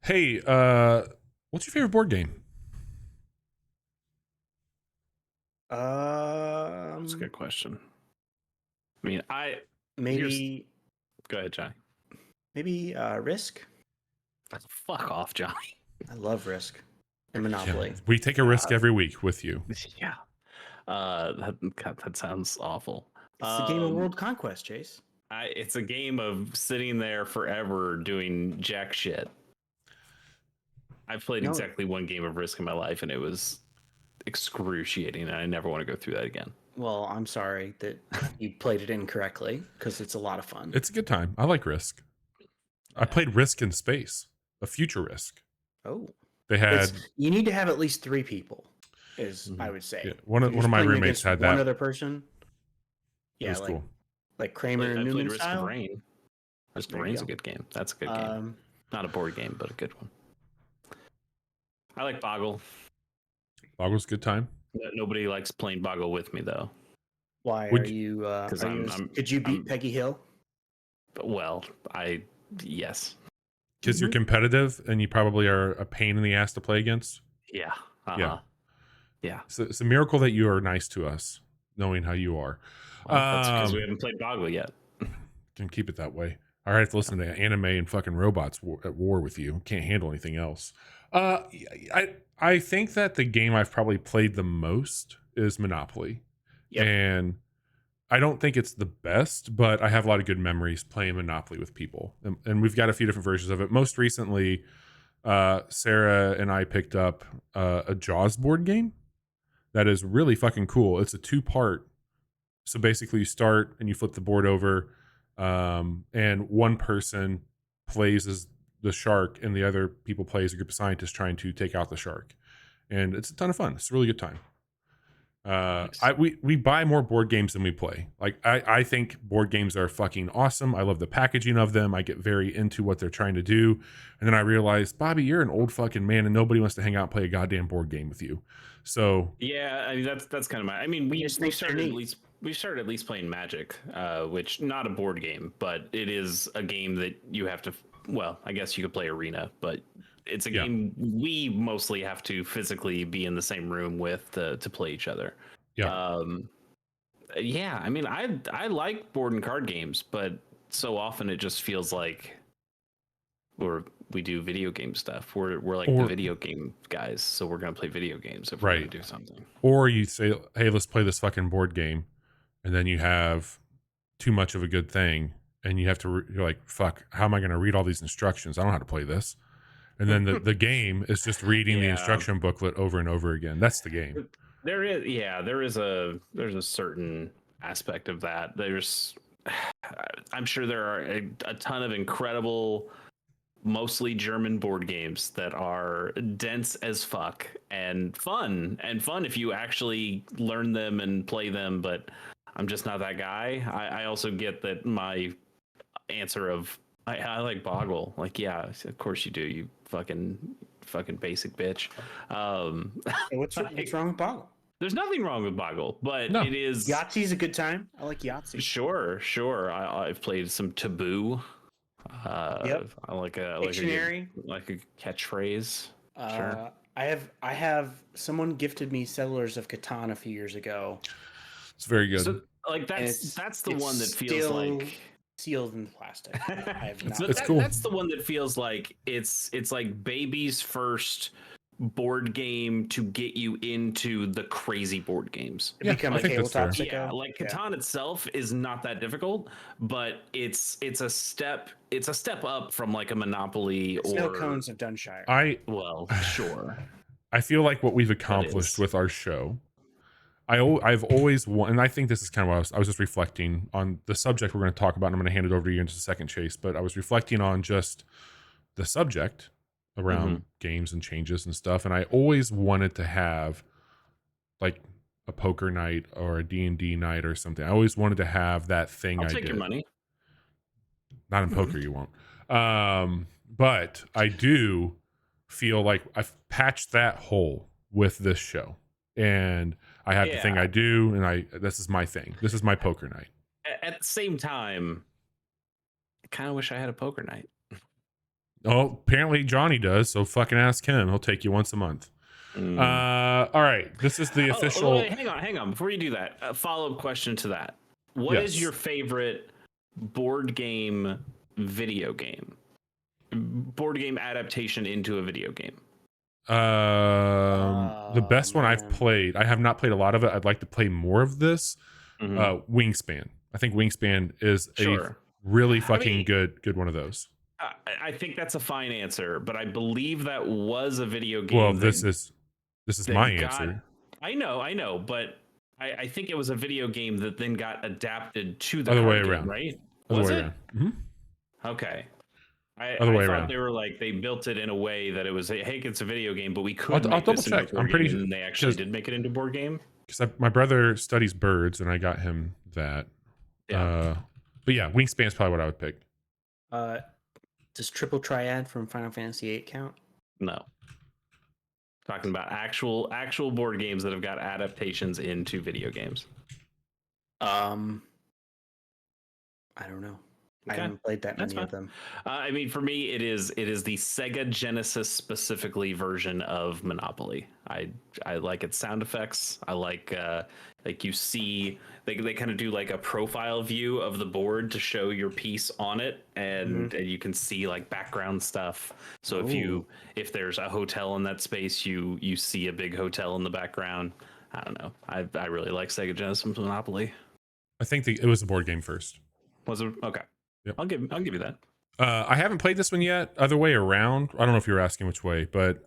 Hey, what's your favorite board game? That's a Um, good question. I mean, maybe go ahead, Johnny. Risk. Fuck off, Johnny. I love Risk and Yeah, Monopoly. we take a risk every week with you. Yeah. That sounds awful. It's the game of world conquest, Chase. It's a game of sitting there forever doing jack shit. I've played No. exactly one game of Risk in my life, and it was excruciating, and I never want to go through that again. Well, I'm sorry that you played it incorrectly because it's a lot of fun. It's a good time. I like Risk. I played Risk in Space, a future Risk. Oh, They had you need to have at least 3 people, I would say. yeah, one If of you're my playing roommates against had one that. other person. It Yeah, was cool. like Kramer and I Newman played Risk style. of Rain. Risk of There you Rain's a go. good game. That's a good game. Not a board game, but a good one. I like Boggle. Boggle's a good time. Nobody likes playing Boggle with me, though. Why Would are you? Because Did you beat Peggy Hill? Well, yes. Because you're competitive and you probably are a pain in the ass to play against. Yeah. Yeah. So it's a miracle that you are nice to us, knowing how you are. Well, that's because we haven't played Boggle yet. Can keep it that way. All right, to listen to anime and fucking robots at war with you. Can't handle anything else. I think that the game I've probably played the most is Monopoly. Yep. And I don't think it's the best, but I have a lot of good memories playing Monopoly with people. And we've got a few different versions of it. Most recently, Sarah and I picked up a Jaws board game that is really fucking cool. It's a 2-part. So basically you start and you flip the board over, and one person plays as the shark and the other people play as a group of scientists trying to take out the shark. And it's a ton of fun. It's a really good time. Nice. We buy more board games than we play. Like I think board games are fucking awesome. I love the packaging of them. I get very into what they're trying to do. And then I realize, Bobby, you're an old fucking man and nobody wants to hang out and play a goddamn board game with you. So yeah, I mean that's kind of my. I mean we started at least playing Magic, which not a board game, but it is a game that you have to. Well, I guess you could play Arena, but it's a game we mostly have to physically be in the same room with to play each other. yeah. Yeah, I mean I like board and card games, but so often it just feels like we do video game stuff. We're like the video game guys, so we're gonna play video games if we're gonna do something. Or you say, hey, let's play this fucking board game, and then you have too much of a good thing, and you have to you're like, fuck, how am I gonna read all these instructions? I don't know how to play this. And then the game is just reading the instruction booklet over and over again. That's the game. There is a certain aspect of that. I'm sure there are a ton of incredible, mostly German board games that are dense as fuck and fun if you actually learn them and play them, but I'm just not that guy. I also get that my answer of I like Boggle. Like, yeah, of course you do, you fucking basic bitch. Hey, what's wrong with Boggle? There's nothing wrong with Boggle, but it is Yahtzee's a good time. I like Yahtzee. Sure. I've played some Taboo. Yep. I like a Dictionary. like a catchphrase. Sure. I have someone gifted me Settlers of Catan a few years ago. It's very good. So, like that's the one that feels like sealed in plastic. It's cool. That's the one that feels like it's like baby's first board game to get you into the crazy board games. Become a tabletop sicko. Yeah, like Catan itself is not that difficult, but it's a step up from like a Monopoly or Snow Cones of Dunshire. Sure. I feel like what we've accomplished with our show, I've always won, and I think this is kind of what I was just reflecting on the subject we're going to talk about, and I'm going to hand it over to you in just a second, Chase, but I was reflecting on just the subject around games and changes and stuff, and I always wanted to have like a poker night or a D&D night or something. I always wanted to have that thing. I'll take your money. Not in poker, you won't. But I do feel like I've patched that hole with this show, and I have the thing I do, and this is my thing. This is my poker night. At the same time, I kind of wish I had a poker night. Oh, apparently Johnny does. So fucking ask him. He'll take you once a month. All right. This is the official. Wait, hang on. Before you do that, a follow-up question to that. What is Yes. your favorite board game video game? Board game adaptation into a video game? The best one I've man. played. I have not played a lot of it. I'd like to play more of this. Wingspan. I think Wingspan is a really fucking good one of those. I think that's a fine answer, but I believe that was a video game. Well, this is my answer. I know, but I think it was a video game that then got adapted to the other way card game, around, right? Other Was way it? around. Mm-hmm. Okay. I way thought around. they were like they built it in a way that it was hey, it's a video game, but we could I'll double check. I'm pretty sure and they actually did make it into board game. Because my brother studies birds, and I got him that. Yeah. But yeah, Wingspan is probably what I would pick. Does Triple Triad from Final Fantasy VIII count? No. Talking about actual board games that have got adaptations into video games. I don't know. Okay. I haven't played that many of them. I mean, for me, it is the Sega Genesis specifically version of Monopoly. I like its sound effects. I like you see they kind of do like a profile view of the board to show your piece on it, and you can see like background stuff. So if there's a hotel in that space, you see a big hotel in the background. I don't know. I really like Sega Genesis Monopoly. I think it was a board game first. Was it okay? Yep. I'll give you that. I haven't played this one yet. Other way around. I don't know if you were asking which way, but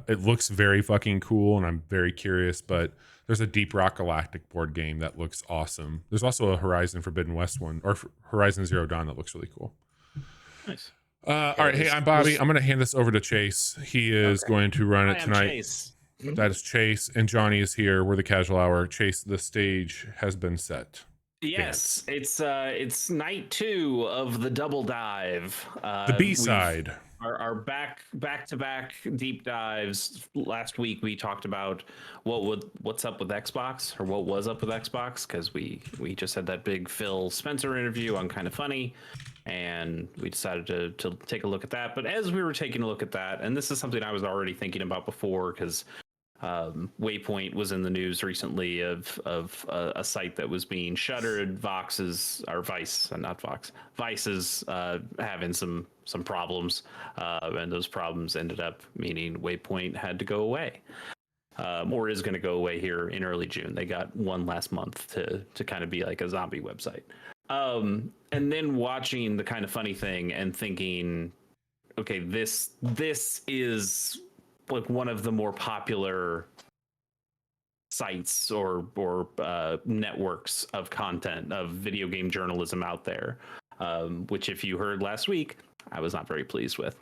it looks very fucking cool, and I'm very curious. But there's a Deep Rock Galactic board game that looks awesome. There's also a Horizon Forbidden West one, or Horizon Zero Dawn, that looks really cool. Nice. All right, hey, I'm Bobby. I'm going to hand this over to Chase. He is going to run it tonight. Chase. That is Chase, and Johnny is here. We're the Casual Hour. Chase, the stage has been set. Yes, it's night 2 of the double dive. The B-side. Our back to back deep dives. Last week we talked about what's up with Xbox, or what was up with Xbox, because we just had that big Phil Spencer interview on Kind of Funny, and we decided to take a look at that. But as we were taking a look at that, and this is something I was already thinking about before, because Waypoint was in the news recently of a site that was being shuttered. Vice's having some problems, and those problems ended up meaning Waypoint had to go away, or is going to go away here in early June. They got one last month to kind of be like a zombie website, and then watching the Kind of Funny thing and thinking, okay, this is like one of the more popular sites or networks of content of video game journalism out there, which, if you heard last week, I was not very pleased with.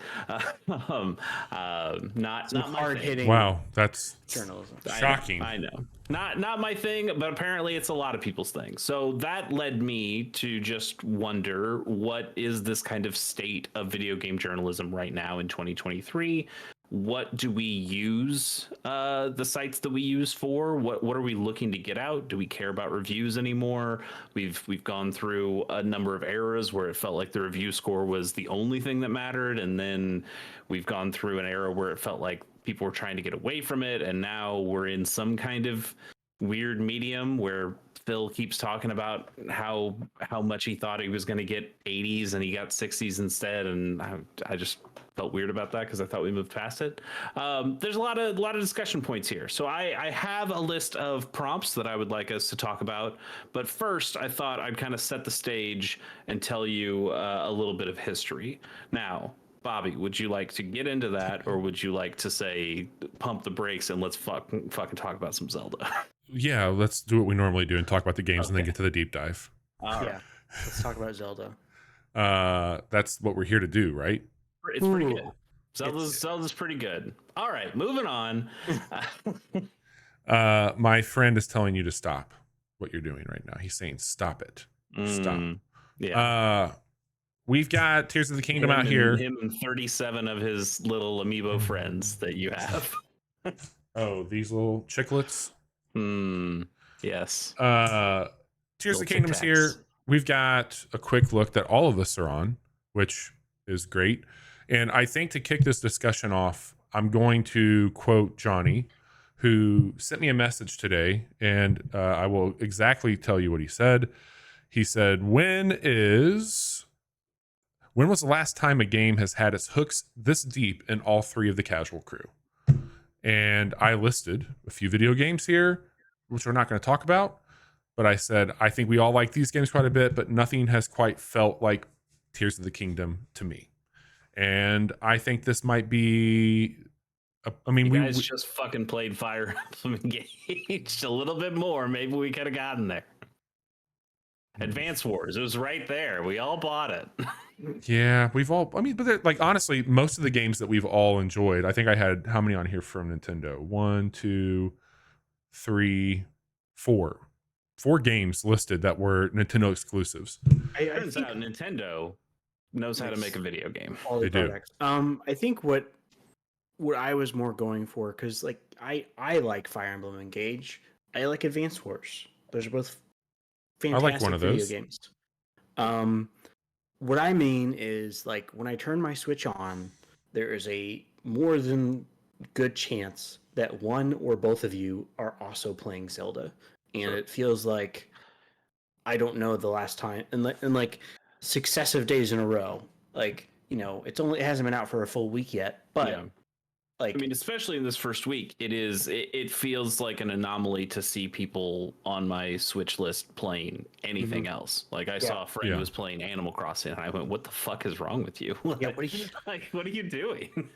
Not hard hitting. Wow, that's journalism. Shocking. I know. Not my thing, but apparently it's a lot of people's thing. So that led me to just wonder, what is this kind of state of video game journalism right now in 2023? What do we use the sites that we use for? What are we looking to get out? Do we care about reviews anymore? We've gone through a number of eras where it felt like the review score was the only thing that mattered, and then we've gone through an era where it felt like people were trying to get away from it, and now we're in some kind of weird medium where Phil keeps talking about how much he thought he was going to get 80s and he got 60s instead, and I just felt weird about that because I thought we moved past it. There's a lot of discussion points here, so I have a list of prompts that I would like us to talk about. But first, I thought I'd kind of set the stage and tell you a little bit of history. Now, Bobby, would you like to get into that, or would you like to say pump the brakes and let's fucking talk about some Zelda? Yeah, let's do what we normally do and talk about the games and then get to the deep dive. Yeah, let's talk about Zelda. That's what we're here to do, right? It's pretty good. Zelda's pretty good. All right, moving on. My friend is telling you to stop what you're doing right now. He's saying, stop it. Stop. Yeah. We've got Tears of the Kingdom out here. Him and 37 of his little amiibo friends that you have. Oh, these little chiclets? Yes. Tears of the Kingdom's here. We've got a quick look that all of us are on, which is great. And I think to kick this discussion off, I'm going to quote Johnny, who sent me a message today, and I will exactly tell you what he said. He said, when was the last time a game has had its hooks this deep in all three of the casual crew? And I listed a few video games here, which we're not going to talk about. But I said, I think we all like these games quite a bit, but nothing has quite felt like Tears of the Kingdom to me. And I think this might be, I mean, you guys just fucking played Fire Emblem Engaged a little bit more. Maybe we could have gotten there. Advance Wars, it was right there. We all bought it. Yeah, we've all, I mean, but like, honestly, most of the games that we've all enjoyed, I think I had how many on here from Nintendo? 1, 2, 3, 4. 4 games listed that were Nintendo exclusives. Turns out Nintendo knows how to make a video game. All They do. products. I think what I was more going for, because like I like Fire Emblem Engage. I like Advance Wars. Those are both fantastic like one of video those. games. What I mean is, like, when I turn my Switch on, there is a more than good chance that one or both of you are also playing Zelda, and it feels like, I don't know, the last time, and like successive days in a row. Like, you know, it hasn't been out for a full week yet, but Yeah. like, I mean, especially in this first week, it feels like an anomaly to see people on my Switch list playing anything else. Like, I saw a friend who was playing Animal Crossing, and I went, "What the fuck is wrong with you? yeah, what are you like? What are you doing?"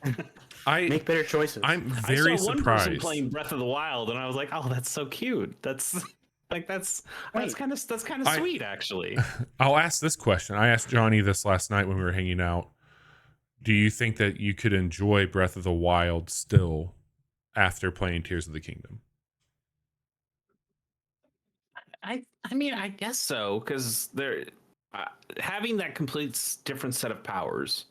make better choices? I'm very I saw one person surprised. playing Breath of the Wild, and I was like, "Oh, that's so cute. That's kind of sweet, actually." I'll ask this question. I asked Johnny this last night when we were hanging out. Do you think that you could enjoy Breath of the Wild still after playing Tears of the Kingdom? I mean, I guess so, because they're having that complete different set of powers.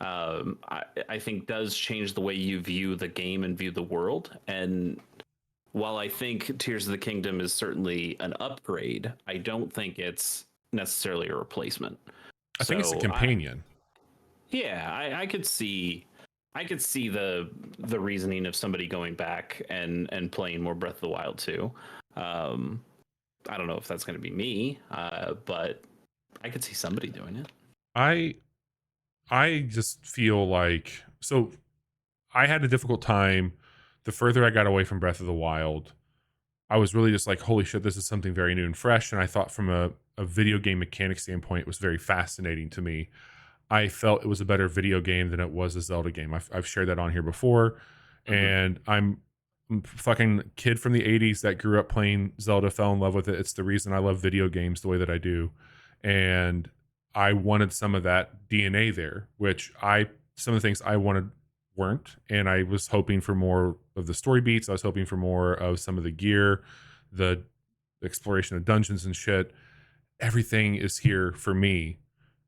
I think does change the way you view the game and view the world. And while I think Tears of the Kingdom is certainly an upgrade, I don't think it's necessarily a replacement. I think it's a companion. I could see the reasoning of somebody going back and playing more Breath of the Wild too. I don't know if that's going to be me, but I could see somebody doing it. I just feel like, so I had a difficult time. The further I got away from Breath of the Wild, I was really just like, holy shit, this is something very new and fresh. And I thought from a video game mechanic standpoint, it was very fascinating to me. I felt it was a better video game than it was a Zelda game. I've shared that on here before. And I'm fucking kid from the 80s that grew up playing Zelda, fell in love with it. It's the reason I love video games the way that I do. And I wanted some of that DNA there, which some of the things I wanted weren't. And I was hoping for more of the story beats. I was hoping for more of some of the gear, the exploration of dungeons and shit. Everything is here for me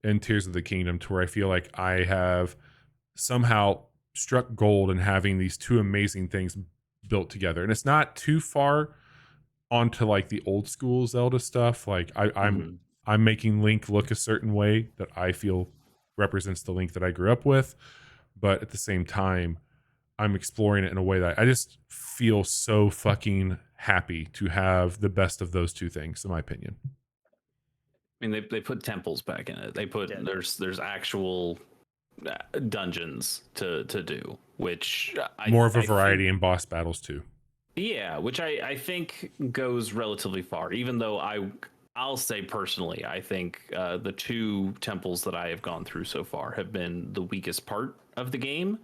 in Tears of the Kingdom, to where I feel like I have somehow struck gold in having these two amazing things built together. And it's not too far onto like the old school Zelda stuff. Like I'm making Link look a certain way that I feel represents the Link that I grew up with, but at the same time, I'm exploring it in a way that I just feel so fucking happy to have the best of those two things, in my opinion. I mean, they put temples back in it. They put there's actual dungeons to do, which more of a variety in boss battles too. Yeah, which I think goes relatively far. Even though I'll say personally, I think the 2 temples that I have gone through so far have been the weakest part of the game.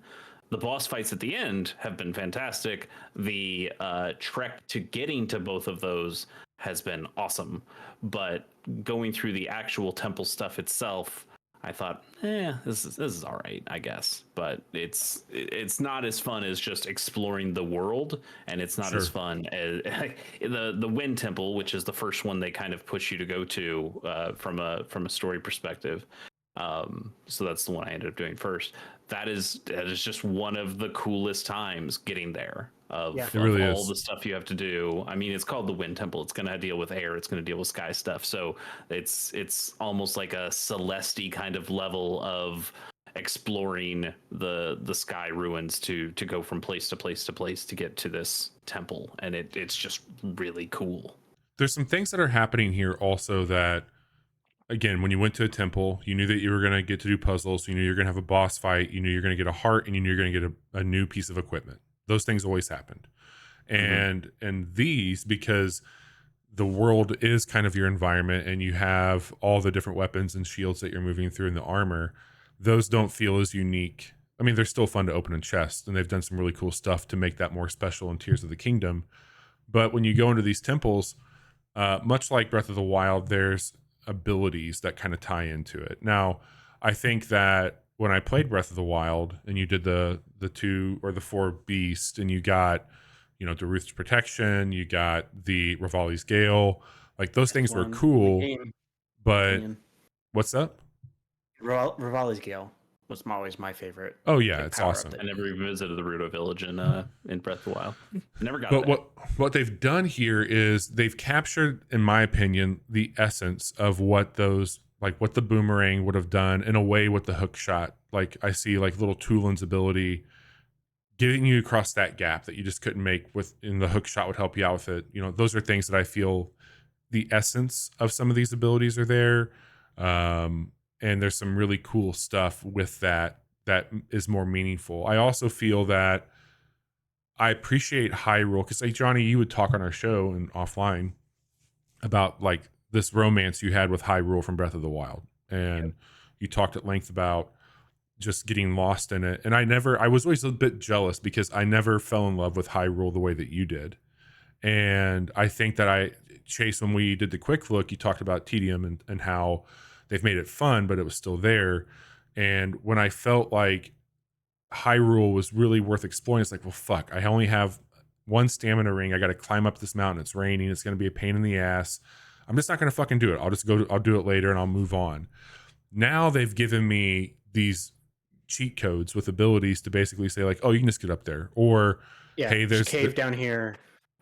The boss fights at the end have been fantastic. The trek to getting to both of those has been awesome, but going through the actual temple stuff itself, I thought, this is all right, I guess. But it's not as fun as just exploring the world, and it's not as fun as the Wind Temple, which is the first one they kind of push you to go to from a story perspective. So that's the one I ended up doing first. That is just one of the coolest times getting there. Of really all is. the stuff you have to do. I mean, it's called the Wind Temple. It's going to deal with air. It's going to deal with sky stuff. So it's almost like a Celeste kind of level of exploring the sky ruins to go from place to place to place to get to this temple, and it's just really cool. There's some things that are happening here also that, again, when you went to a temple, you knew that you were going to get to do puzzles. You knew you were going to have a boss fight. You knew you're going to get a heart, and you knew you're going to get a new piece of equipment. Those things always happened. And these, because the world is kind of your environment and you have all the different weapons and shields that you're moving through in the armor, those don't feel as unique. I mean, they're still fun to open in chests, and they've done some really cool stuff to make that more special in Tears of the Kingdom. But when you go into these temples, much like Breath of the Wild, there's abilities that kind of tie into it. Now, I think that when I played Breath of the Wild and you did the 2 or the 4 beast, and you got, you know, Daruth's protection, you got the Rivali's Gale, like those things were cool. But what's up? Rivali's Gale was always my favorite. Oh yeah, it's awesome. I never even visited the Ruto village in Breath of the Wild. Never got But there. what they've done here is they've captured, in my opinion, the essence of what those, like what the boomerang would have done in a way with the hook shot. Like I see like little Tulin's ability getting you across that gap that you just couldn't make with, in the hook shot would help you out with it. You know, those are things that I feel the essence of some of these abilities are there. And there's some really cool stuff with that is more meaningful. I also feel that I appreciate Hyrule, because like Johnny, you would talk on our show and offline about like this romance you had with Hyrule from Breath of the Wild, and you talked at length about just getting lost in it. And I was always a bit jealous because I never fell in love with Hyrule the way that you did. And I think that Chase, when we did the quick look, you talked about tedium and how they've made it fun, but it was still there. And when I felt like Hyrule was really worth exploring, it's like, well, fuck, I only have one stamina ring. I got to climb up this mountain. It's raining. It's going to be a pain in the ass. I'm just not going to fucking do it. I'll do it later and I'll move on. Now they've given me these cheat codes with abilities to basically say like, oh, you can just get up there. Or, hey, there's cave down here.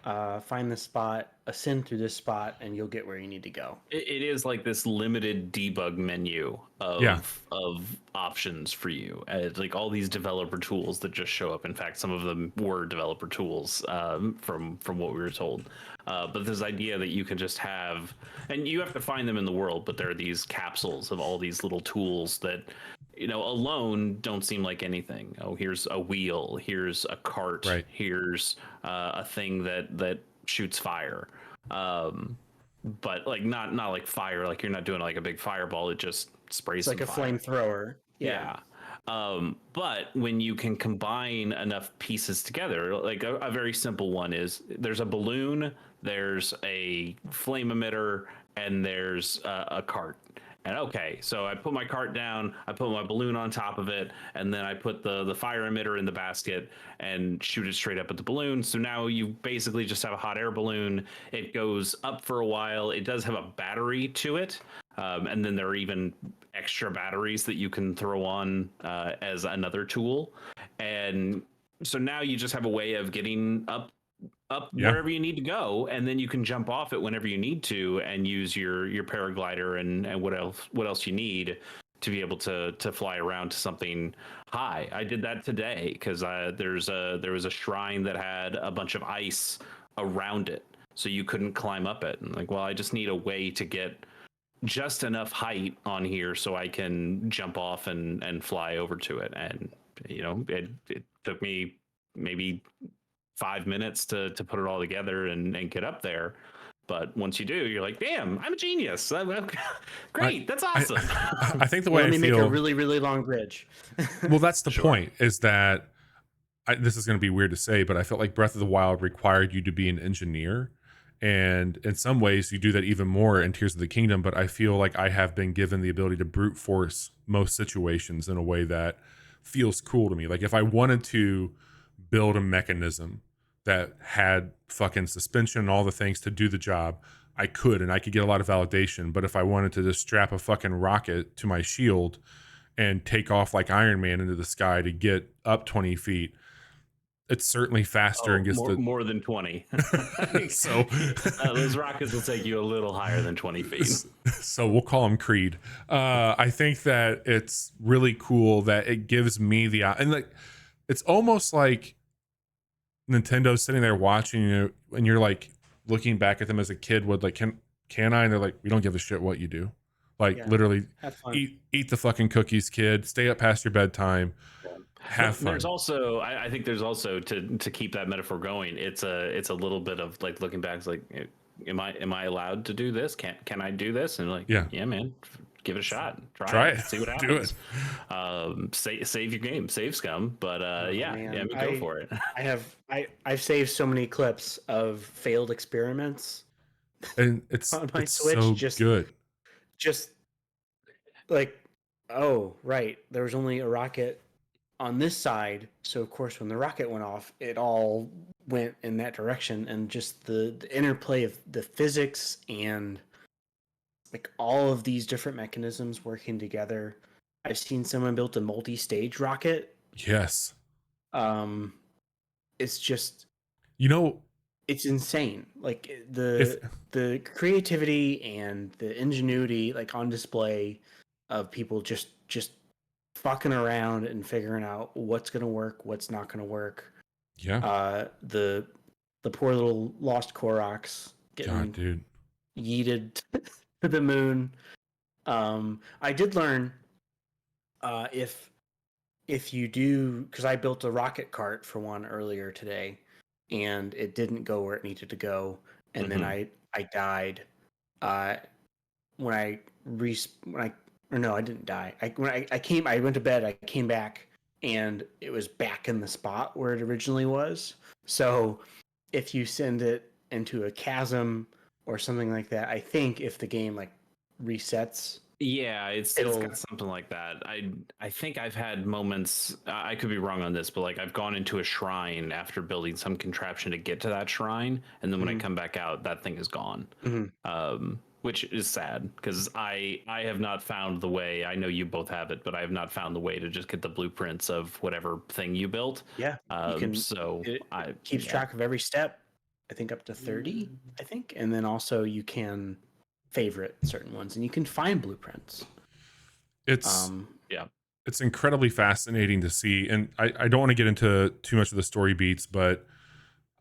Find this spot, ascend through this spot, and you'll get where you need to go. It is like this limited debug menu of options for you. It's like all these developer tools that just show up. In fact, some of them were developer tools from what we were told. But this idea that you can just have, and you have to find them in the world, but there are these capsules of all these little tools that, you know, alone don't seem like anything. Oh, here's a wheel, here's a cart, right. Here's a thing that shoots fire. But like not like fire, like you're not doing like a big fireball, it just sprays. It's like a flamethrower. Yeah. But when you can combine enough pieces together, like a very simple one is there's a balloon, there's a flame emitter, and there's a cart. And okay, so I put my cart down, I put my balloon on top of it, and then I put the fire emitter in the basket and shoot it straight up at the balloon. So now you basically just have a hot air balloon. It goes up for a while. It does have a battery to it. And then there are even extra batteries that you can throw on as another tool. And so now you just have a way of getting up wherever you need to go, and then you can jump off it whenever you need to and use your paraglider and what else you need to be able to fly around to something high. I did that today because there was a shrine that had a bunch of ice around it, so you couldn't climb up it. And like, well, I just need a way to get just enough height on here so I can jump off and fly over to it. And you know, it took me maybe 5 minutes to put it all together and get up there. But once you do, you're like, damn, I'm a genius. Great, that's awesome. I think the way I feel, make a really, really long bridge. Well, that's the point, is that this is going to be weird to say, but I felt like Breath of the Wild required you to be an engineer. And in some ways, you do that even more in Tears of the Kingdom. But I feel like I have been given the ability to brute force most situations in a way that feels cool to me. Like if I wanted to build a mechanism that had fucking suspension and all the things to do the job, I could, and I could get a lot of validation. But if I wanted to just strap a fucking rocket to my shield and take off like Iron Man into the sky to get up 20 feet, it's certainly faster and gets more than 20. so Those rockets will take you a little higher than 20 feet. So we'll call him Creed. I think that it's really cool that it gives me and like it's almost like Nintendo's sitting there watching you and you're like looking back at them as a kid would, like, can I? And they're like, we don't give a shit what you do. Like, literally have fun. eat the fucking cookies, kid. Stay up past your bedtime. Have fun. There's also, I think there's also, to keep that metaphor going, it's a little bit of like looking back, it's like, am I allowed to do this? Can I do this? And like, yeah, man, give it a shot. Try it. See what happens. Do it. Save your game, save scum. But go for it. I've saved so many clips of failed experiments, and it's on my it's Switch. So good. Just like, oh right, there was only a rocket on this side, so of course when the rocket went off, it all went in that direction, and just the interplay of the physics and like all of these different mechanisms working together. I've seen someone build a multi-stage rocket. Yes. It's just, it's insane. Like the creativity and the ingenuity, like on display, of people just fucking around and figuring out what's gonna work, what's not gonna work. Yeah. The poor little lost Koroks getting yeeted to the moon. I did learn if you do, because I built a rocket cart for one earlier today, and it didn't go where it needed to go, and then I died. When I didn't die. I went to bed. I came back, and it was back in the spot where it originally was. So, if you send it into a chasm or something like that, I think if the game like resets. Yeah, it's got something like that. I think I've had moments, I could be wrong on this, but like I've gone into a shrine after building some contraption to get to that shrine, and then when I come back out, that thing is gone. Which is sad, because I have not found the way. I know you both have it, but I have not found the way to just get the blueprints of whatever thing you built. Yeah, you can. So it keeps track of every step. I think up to 30. I think, and then also you can favorite certain ones, and you can find blueprints. It's it's incredibly fascinating to see, and I don't want to get into too much of the story beats, but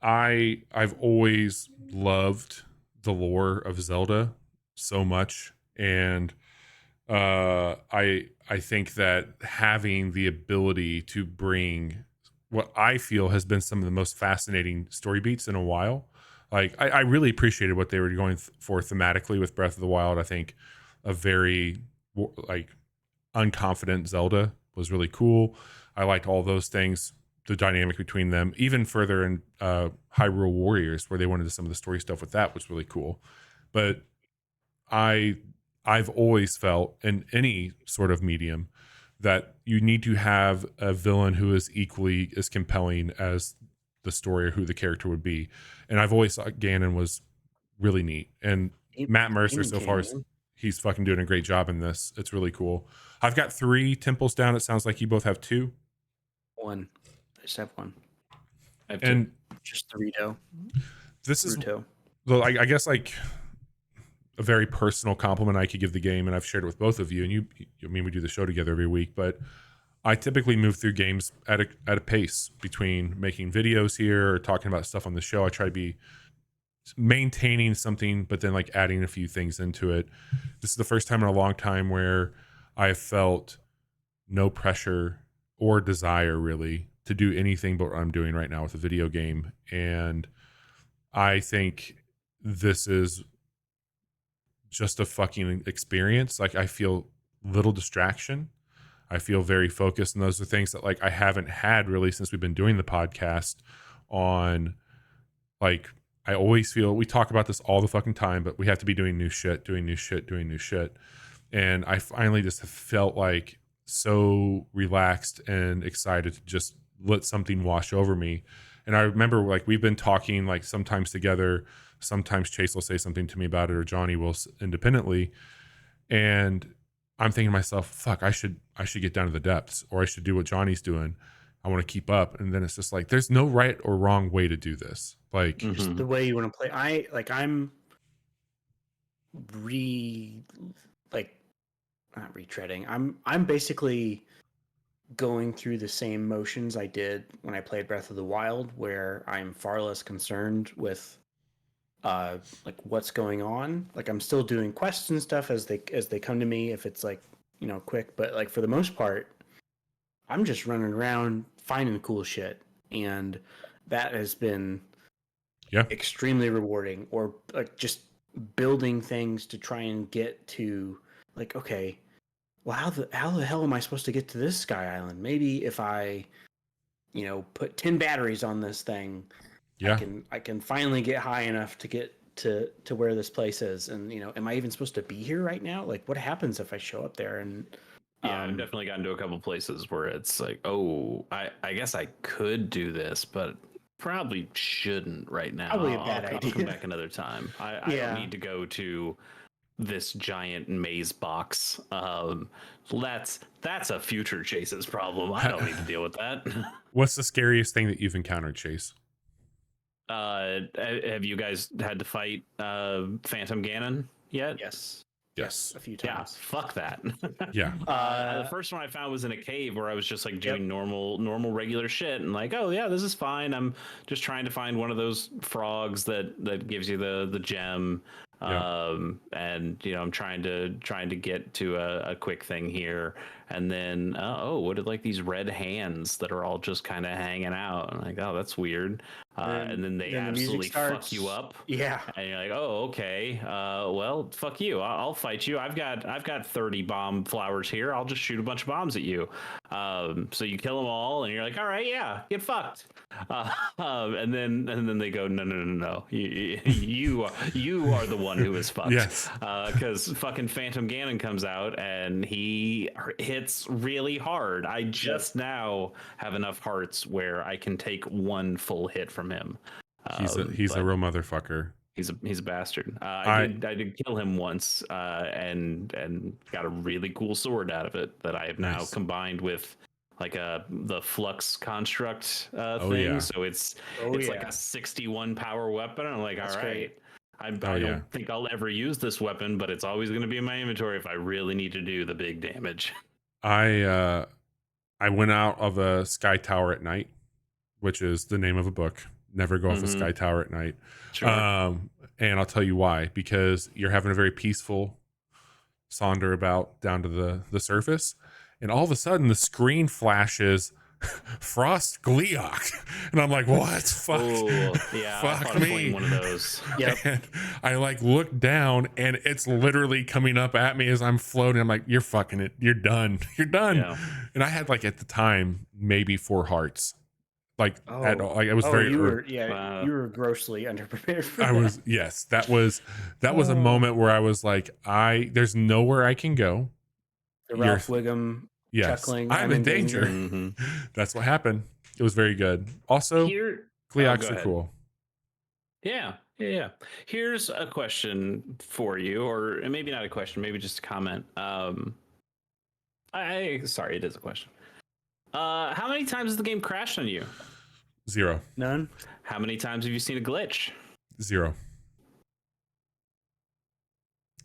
I've always loved the lore of Zelda so much, and I think that having the ability to bring what I feel has been some of the most fascinating story beats in a while. Like I really appreciated what they were going for thematically with Breath of the Wild. I think a very like unconfident Zelda was really cool. I liked all those things, the dynamic between them, even further in Hyrule Warriors, where they went into some of the story stuff with that, was really cool. But I've always felt in any sort of medium that you need to have a villain who is equally as compelling as the story or who the character would be. And I've always thought Ganon was really neat. And Matt Mercer, so far, he's fucking doing a great job in this. It's really cool. I've got 3 temples down. It sounds like you both have 2. 1. I just have 1. I have and just Dorito. This is, well, I guess, like a very personal compliment I could give the game, and I've shared it with both of you. And we do the show together every week, but I typically move through games at a pace between making videos here or talking about stuff on the show. I try to be maintaining something, but then like adding a few things into it. This is the first time in a long time where I have felt no pressure or desire really to do anything but what I'm doing right now with a video game. And I think this is just a fucking experience. Like I feel little distraction. I feel very focused, and those are things that like I haven't had really since we've been doing the podcast on. Like I always feel, we talk about this all the fucking time, but we have to be doing new shit. And I finally just have felt like so relaxed and excited to just let something wash over me. And I remember like we've been talking like sometimes together, sometimes Chase will say something to me about it, or Johnny will independently. And I'm thinking to myself, fuck, I should get down to the depths, or I should do what Johnny's doing. I want to keep up. And then it's just like, there's no right or wrong way to do this. Like, Just the way you want to play. I'm like not retreading. I'm basically going through the same motions I did when I played Breath of the Wild, where I'm far less concerned with like what's going on. Like I'm still doing quests and stuff as they come to me if it's like, quick, but like for the most part, I'm just running around finding cool shit, and that has been yeah, extremely rewarding. Or like just building things to try and get to, like, okay, well, how the hell am I supposed to get to this Sky Island? Maybe if I, put 10 batteries on this thing, yeah. I can finally get high enough to get to where this place is. And am I even supposed to be here right now? Like, what happens if I show up there? And Yeah, I've definitely gotten to a couple places where it's like, oh, I guess I could do this, but probably shouldn't right now. Probably a bad I'll idea. come back another time. I Yeah. don't need to go to this giant maze box. That's a future Chase's problem. I don't need to deal with that. What's the scariest thing that you've encountered, Chase? Have you guys had to fight Phantom Ganon yet? Yes. Yes. A few Yeah, times. fuck that. Yeah. The first one I found was in a cave where I was just like doing normal regular shit and like, oh yeah, this is fine. I'm just trying to find one of those frogs that gives you the gem. Yeah. And I'm trying to get to a quick thing here, and then what are like these red hands that are all just kind of hanging out? I'm like, oh, that's weird. And then they absolutely fuck you up. Yeah. And you're like, oh, okay. Well, fuck you. I'll fight you. I've got 30 bomb flowers here. I'll just shoot a bunch of bombs at you. So you kill them all, and you're like, all right, yeah, get fucked. And then they go, no. You are the one who is fucked. Yes. Because fucking Phantom Ganon comes out and he hits really hard. I just now have enough hearts where I can take one full hit from him. He's a real motherfucker. He's a bastard. I did kill him once, and got a really cool sword out of it that I have now combined with like the flux construct thing. Yeah. So it's like a 61 power weapon. I'm like, all right. I don't think I'll ever use this weapon, but it's always going to be in my inventory if I really need to do the big damage. I went out of a sky tower at night, which is the name of a book. Never go off a sky tower at night. Sure. And I'll tell you why. Because you're having a very peaceful saunder about down to the surface, and all of a sudden the screen flashes Frost Gleeok, and I'm like, what? Fuck. Ooh, yeah, fuck me. One of those. Yep. And I like look down, and it's literally coming up at me as I'm floating. I'm like, you're fucking it. You're done. You're done. Yeah. And I had like at the time maybe 4 hearts. Like at all. Like I was very. You were grossly underprepared for I that. was. Yes, that was a moment where I was like, there's nowhere I can go. The Ralph Wiggum chuckling. I'm in danger. Mm-hmm. That's what happened. It was very good. Also, Gleeoks are cool. Yeah. Here's a question for you, or maybe not a question, maybe just a comment. Sorry, it is a question. How many times has the game crashed on you? 0. None. How many times have you seen a glitch? 0.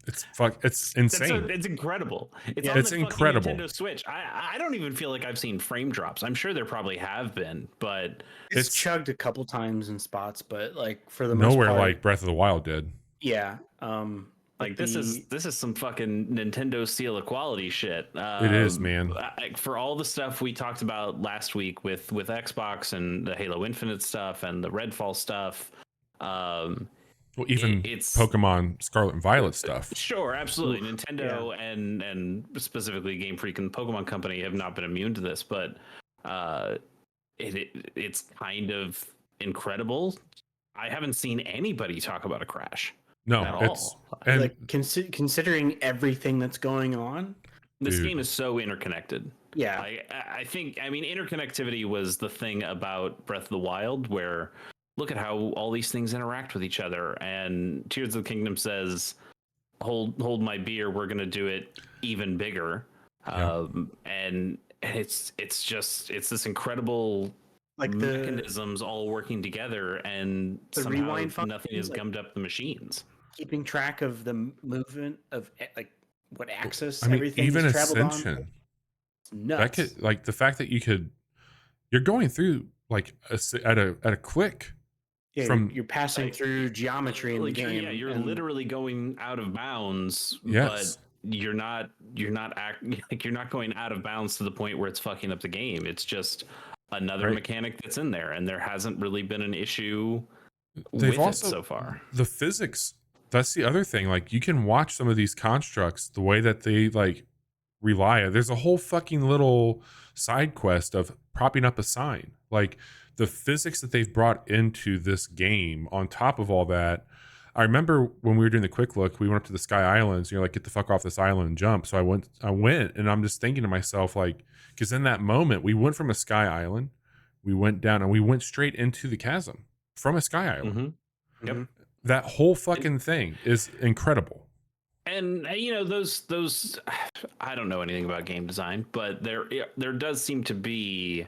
It's insane. It's incredible. It's incredible. Nintendo Switch. I don't even feel like I've seen frame drops. I'm sure there probably have been, but it's chugged a couple times in spots, but like for the most nowhere part, like Breath of the Wild did. Yeah. Like this is some fucking Nintendo seal of quality shit. It is, man. For all the stuff we talked about last week with Xbox and the Halo Infinite stuff and the Redfall stuff. Well, even it's Pokemon Scarlet and Violet stuff. Sure, absolutely. Nintendo and specifically Game Freak and Pokemon Company have not been immune to this, but it's kind of incredible. I haven't seen anybody talk about a crash. No, at all. And like considering everything that's going on, this game is so interconnected. Yeah, I think interconnectivity was the thing about Breath of the Wild, where look at how all these things interact with each other. And Tears of the Kingdom says, "Hold my beer. We're gonna do it even bigger." Yeah. And and it's this incredible Like mechanisms all working together, and the somehow rewind nothing functions, has like gummed up the machines. keeping track of the movement of like what axis I mean, everything even is traveled on. Ascension, It's that nuts. could, like, the fact that you're going through like at a click Yeah, from, you're passing through geometry in the Like, game. yeah, you're and literally going out of bounds, but yes, you're not like, you're not going out of bounds to the point where it's fucking up the game. It's just another right. mechanic that's in there, and there hasn't really been an issue They've with it also, so far. the physics, that's the other thing. Like, you can watch some of these constructs, the way that they like rely. There's a whole fucking little side quest of propping up a sign. Like, the physics that they've brought into this game on top of all that. I remember when we were doing the quick look, we went up to the Sky Islands, and you're like, get the fuck off this island and jump. So I went and I'm just thinking to myself, like, because in that moment we went from a Sky Island, we went down and we went straight into the chasm from a Sky Island. Mm-hmm. Yep. That whole fucking thing is incredible. And those I don't know anything about game design, but there does seem to be,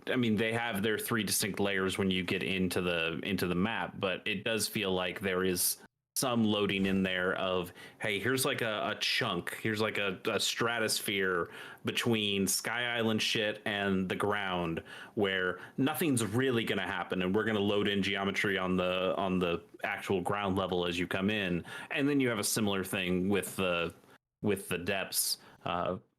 I mean, they have their three distinct layers when you get into the map, but it does feel like there is some loading in there of, hey, here's like a chunk, here's like a stratosphere between Sky Island shit and the ground where nothing's really going to happen, and we're going to load in geometry on the actual ground level as you come in, and then you have a similar thing with the depths.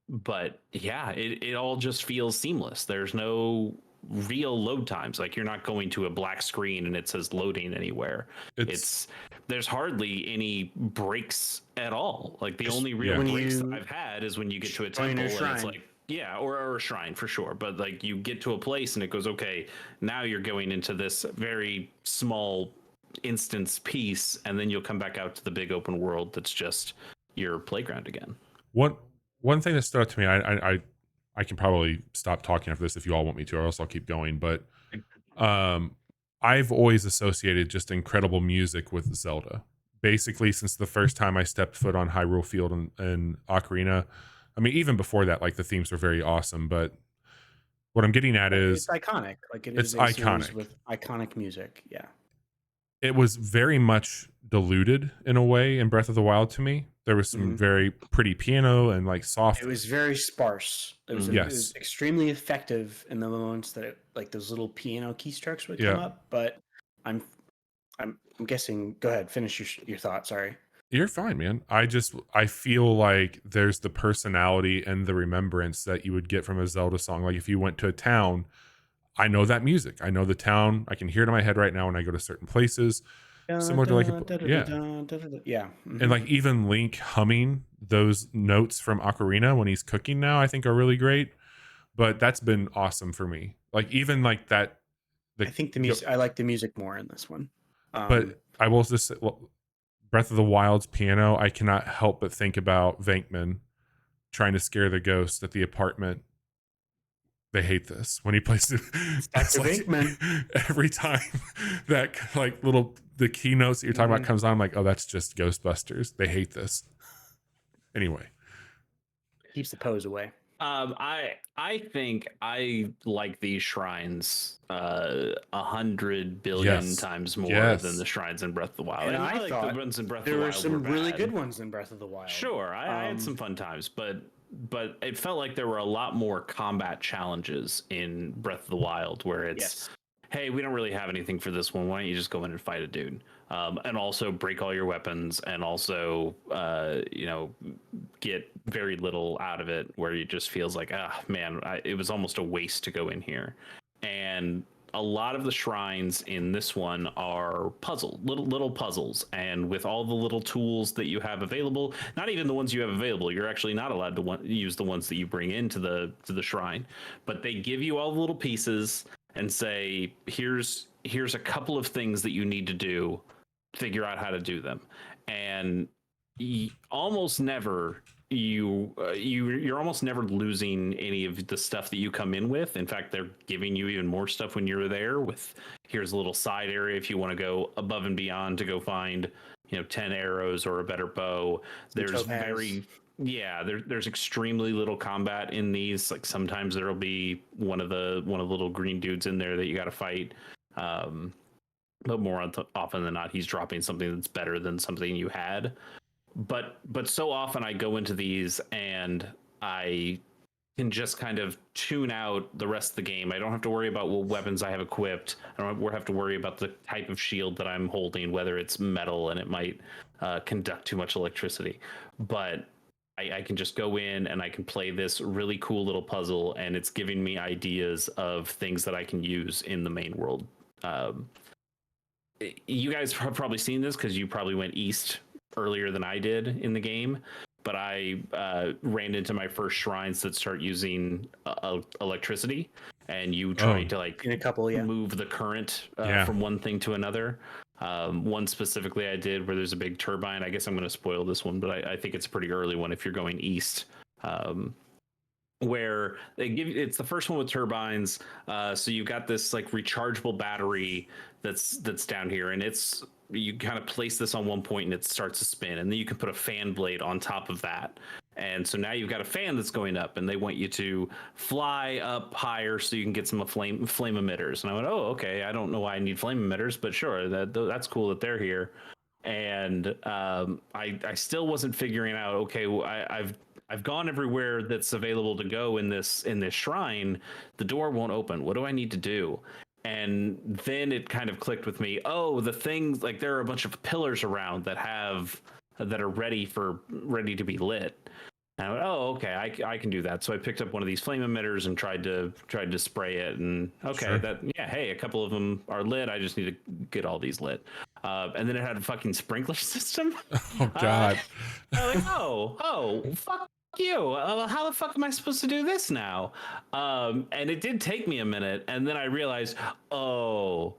But yeah, it all just feels seamless. There's no real load times. Like, you're not going to a black screen and it says loading anywhere. It's There's hardly any breaks at all. Like, the Just- only real yeah. breaks that I've had is when you get to a Join temple a and it's shrine. like, yeah, or a shrine for sure. But like, you get to a place and it goes, okay, now you're going into this very small instance piece, and then you'll come back out to the big open world that's just your playground again. One thing that stood out to me, I can probably stop talking after this if you all want me to, or else I'll keep going. But I've always associated just incredible music with Zelda. Basically, since the first time I stepped foot on Hyrule Field and Ocarina. I mean, even before that, like, the themes were very awesome. But what I'm getting at is it's iconic. Like, it it's is a series iconic. with iconic music. Yeah. It was very much diluted in a way in Breath of the Wild to me. There was some Mhm. very pretty piano and like soft. It was very sparse. It was, Mm. it was extremely effective in the moments that like those little piano keystrokes would come Yeah. up. But I'm guessing. Go ahead, finish your thought. Sorry. You're fine, man. I feel like there's the personality and the remembrance that you would get from a Zelda song. Like, if you went to a town, I know that music. I know the town. I can hear it in my head right now when I go to certain places. Similar to like Yeah. And like, even Link humming those notes from Ocarina when he's cooking now, I think are really great. But that's been awesome for me. Like, even like that. I think the music. I like the music more in this one. But I will just say, well, Breath of the Wild's piano, I cannot help but think about Venkman trying to scare the ghost at the apartment. They hate this when he plays it. Dr. Like, Venkman. every time that like the keynotes that you're talking about comes on, I'm like, oh, that's just Ghostbusters. They hate this. Anyway, Keeps the pose away. I think I like these shrines 100 billion Yes. times more Yes. than the shrines in Breath of the Wild. And I I like thought the ones in Breath of There the were Wild some really bad. good ones in Breath of the Wild. Sure, I had some fun times, but it felt like there were a lot more combat challenges in Breath of the Wild, where it's, Yes. hey, we don't really have anything for this one. Why don't you just go in and fight a dude? And also break all your weapons, and also, get very little out of it, where it just feels like, man, it was almost a waste to go in here. And a lot of the shrines in this one are little puzzles, and with all the little tools that you have available, not even the ones you have available, you're actually not allowed to use the ones that you bring into the shrine, but they give you all the little pieces and say, here's a couple of things that you need to do, figure out how to do them. And almost never you're almost never losing any of the stuff that you come in with. In fact, they're giving you even more stuff when you're there, with, here's a little side area if you want to go above and beyond to go find 10 arrows or a better bow. There's topaz. yeah, there's extremely little combat in these. Like sometimes there'll be one of the little green dudes in there that you got to fight. Um, but more often than not, he's dropping something that's better than something you had. But so often I go into these and I can just kind of tune out the rest of the game. I don't have to worry about what weapons I have equipped. I don't have to worry about the type of shield that I'm holding, whether it's metal and it might conduct too much electricity. But I can just go in and I can play this really cool little puzzle, and it's giving me ideas of things that I can use in the main world. Um, you guys have probably seen this because you probably went east earlier than I did in the game, but I ran into my first shrines that start using electricity, and you try to like in a couple, yeah, move the current Yeah. from one thing to another. One specifically I did where there's a big turbine. I guess I'm going to spoil this one, but I think it's a pretty early one if you're going east. Where they give it's the first one with turbines. So you've got this like rechargeable battery that's down here, and it's you kind of place this on one point and it starts to spin, and then you can put a fan blade on top of that. And so now you've got a fan that's going up, and they want you to fly up higher so you can get some flame emitters. And I went, oh, okay. I don't know why I need flame emitters, but sure, that's cool that they're here. And I still wasn't figuring out. Okay, well, I've gone everywhere that's available to go in this shrine. The door won't open. What do I need to do? And then it kind of clicked with me. Oh, the things like there are a bunch of pillars around that are ready to be lit. And I went, oh, okay, I can do that. So I picked up one of these flame emitters and tried to spray it. And okay, Sure. hey, a couple of them are lit. I just need to get all these lit. And then it had a fucking sprinkler system. Oh God. I'm like, oh, fuck you. How the fuck am I supposed to do this now? And it did take me a minute, and then I realized, oh,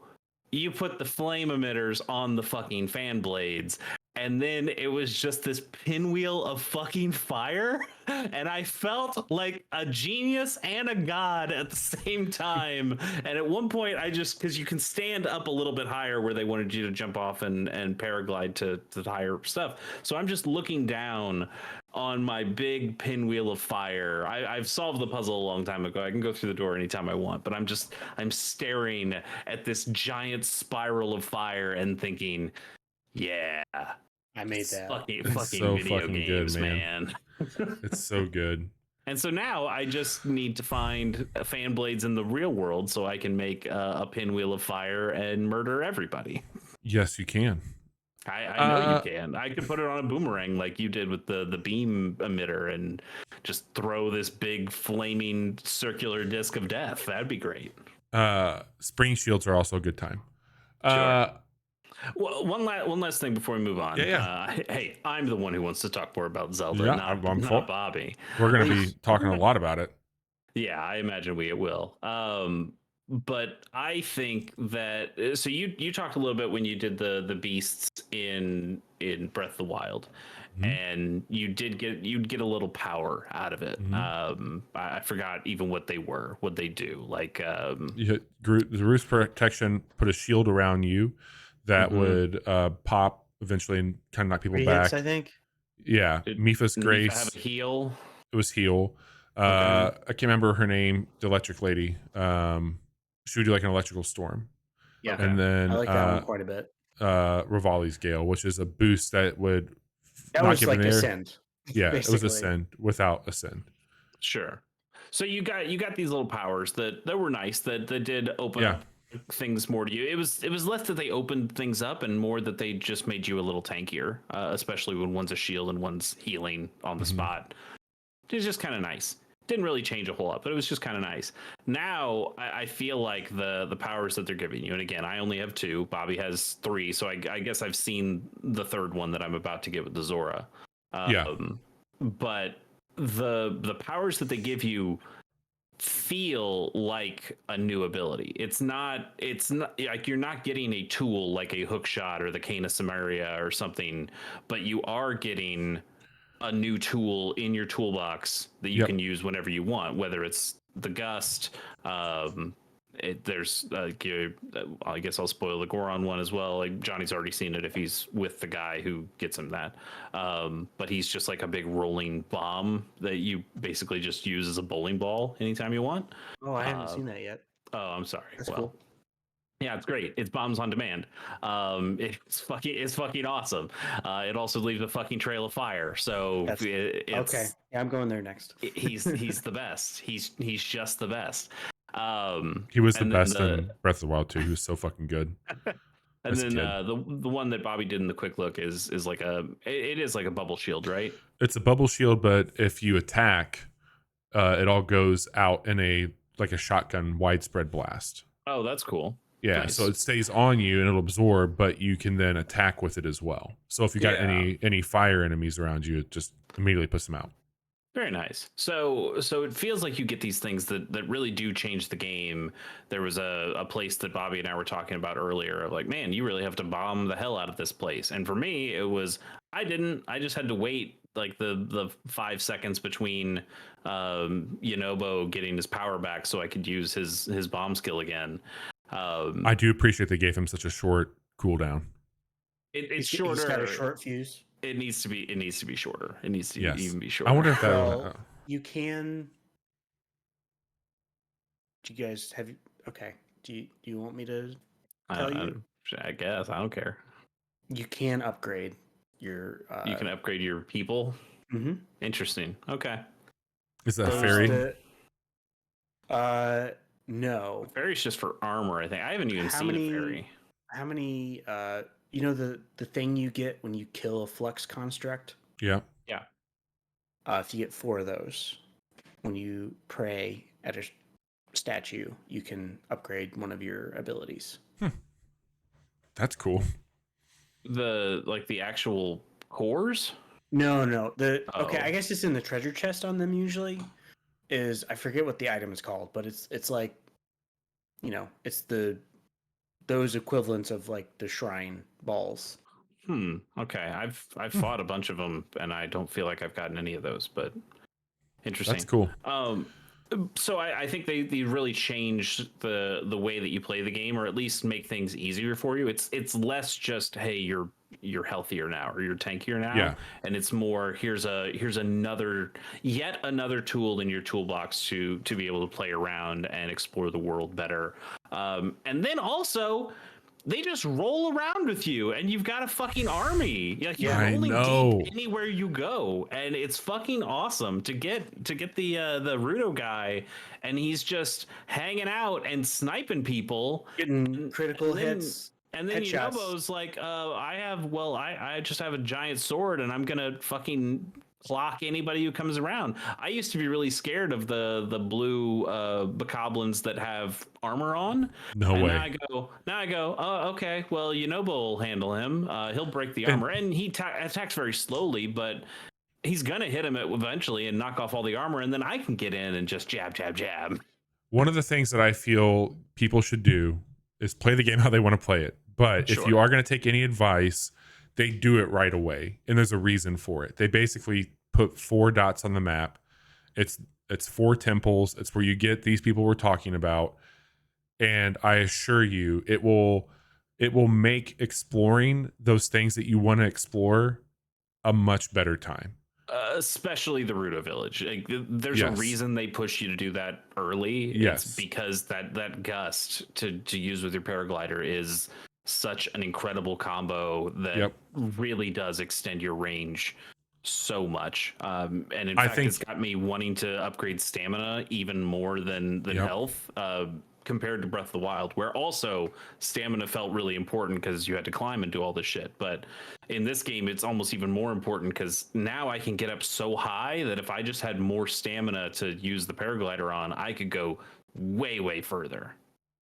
you put the flame emitters on the fucking fan blades. And then it was just this pinwheel of fucking fire. And I felt like a genius and a god at the same time. And at one point, because you can stand up a little bit higher where they wanted you to jump off and paraglide to the higher stuff. So I'm just looking down on my big pinwheel of fire. I've solved the puzzle a long time ago. I can go through the door anytime I want, but I'm staring at this giant spiral of fire and thinking, yeah, I made that. fucking It's so video fucking games, good, man. It's so good. And so now I just need to find fan blades in the real world so I can make a pinwheel of fire and murder everybody. Yes, you can. I know you can. I could put it on a boomerang like you did with the beam emitter and just throw this big flaming circular disc of death. That'd be great. Spring shields are also a good time. Sure. Well, one last thing before we move on. Yeah. Hey, I'm the one who wants to talk more about Zelda, Yeah, not Bobby. We're going to be talking a lot about it. Yeah, I imagine we will. But I think that so you talked a little bit when you did the beasts in Breath of the Wild, and you'd get a little power out of it. I forgot even what they were, what they do. Like the Roost protection put a shield around you that would pop eventually and kind of knock people back. I think. Yeah, Mipha's Grace. Have a heal. It was heal. I can't remember her name. The electric lady. She would do like an electrical storm. Yeah, and then I like that one quite a bit. Rivali's Gale, which is a boost that would was like Ascend. Yeah, it was Ascend without Ascend. Sure. So you got these little powers that were nice that did open up things more to you. It was less that they opened things up and more that they just made you a little tankier, especially when one's a shield and one's healing on the spot. It was just kind of nice. Didn't really change a whole lot, but it was just kind of nice. Now I feel like the powers that they're giving you, and again, I only have 2. Bobby has 3, so I guess I've seen the third one that I'm about to get with the Zora. But the powers that they give you feel like a new ability. It's not like you're not getting a tool like a hook shot or the Cane of Samaria or something, but you are getting a new tool in your toolbox that you can use whenever you want, whether it's the gust, there's I guess I'll spoil the Goron one as well. Like Johnny's already seen it if he's with the guy who gets him that. But he's just like a big rolling bomb that you basically just use as a bowling ball anytime you want. Oh, I haven't seen that yet. Oh, I'm sorry. That's cool. Yeah, it's great. It's bombs on demand. It's fucking awesome. It also leaves a fucking trail of fire. So it's okay. Yeah, I'm going there next. He's the best. He's just the best. He was the best in Breath of the Wild too. He was so fucking good. And then the one that Bobby did in the quick look is like it is like a bubble shield, right? It's a bubble shield, but if you attack, it all goes out in a shotgun widespread blast. Oh, that's cool. Yeah, Nice. so it stays on you and it'll absorb, but you can then attack with it as well. So if you got any fire enemies around you, it just immediately puts them out. Very nice. So it feels like you get these things that really do change the game. There was a place that Bobby and I were talking about earlier of like, man, you really have to bomb the hell out of this place. And for me, it was I just had to wait like the 5 seconds between Yonobo getting his power back so I could use his bomb skill again. I do appreciate they gave him such a short cooldown. It's shorter. He's got a short fuse. It needs to be shorter. It needs to even be shorter. I wonder if that. Well, you can. Do you guys have? Okay. Do you want me to tell you? I guess I don't care. You can upgrade your. You can upgrade your people. Mm-hmm. Interesting. Okay. Is that a fairy? No. Fairy's just for armor, I think. I haven't even seen a fairy. How many you know the thing you get when you kill a flux construct? Yeah. Yeah. If you get 4 of those, when you pray at a statue, you can upgrade one of your abilities. That's cool. The actual cores? No. Okay, I guess it's in the treasure chest on them usually. I forget what the item is called, but it's like, it's those equivalents of like the shrine balls. Okay. I've fought a bunch of them, and I don't feel like I've gotten any of those, but interesting. That's cool. So I think they really changed the way that you play the game, or at least make things easier for you. It's less just, hey, you're healthier now or you're tankier now, and it's more here's yet another tool in your toolbox to be able to play around and explore the world better. And then also they just roll around with you, and you've got a fucking army. Like you're rolling deep anywhere you go, and it's fucking awesome to get the Rudo guy, and he's just hanging out and sniping people, getting critical hits. And then Yonobo's like, I just have a giant sword, and I'm gonna fucking clock anybody who comes around. I used to be really scared of the blue bokoblins that have armor on. No way. Now I go, oh, okay, well, Yonobo will handle him. He'll break the armor, and he attacks very slowly, but he's gonna hit him eventually and knock off all the armor, and then I can get in and just jab. One of the things that I feel people should do is play the game how they want to play it. But if you are going to take any advice, they do it right away. And there's a reason for it. They basically put 4 dots on the map. It's 4 temples. It's where you get these people we're talking about. And I assure you, it will make exploring those things that you want to explore a much better time. Especially the Rudo Village. Like, there's a reason they push you to do that early. Yes. It's because that gust to use with your paraglider is such an incredible combo that really does extend your range so much. And in fact, it's got me wanting to upgrade stamina even more than health. Compared to Breath of the Wild, where also stamina felt really important because you had to climb and do all this shit. But in this game, it's almost even more important because now I can get up so high that if I just had more stamina to use the paraglider on, I could go way, way further.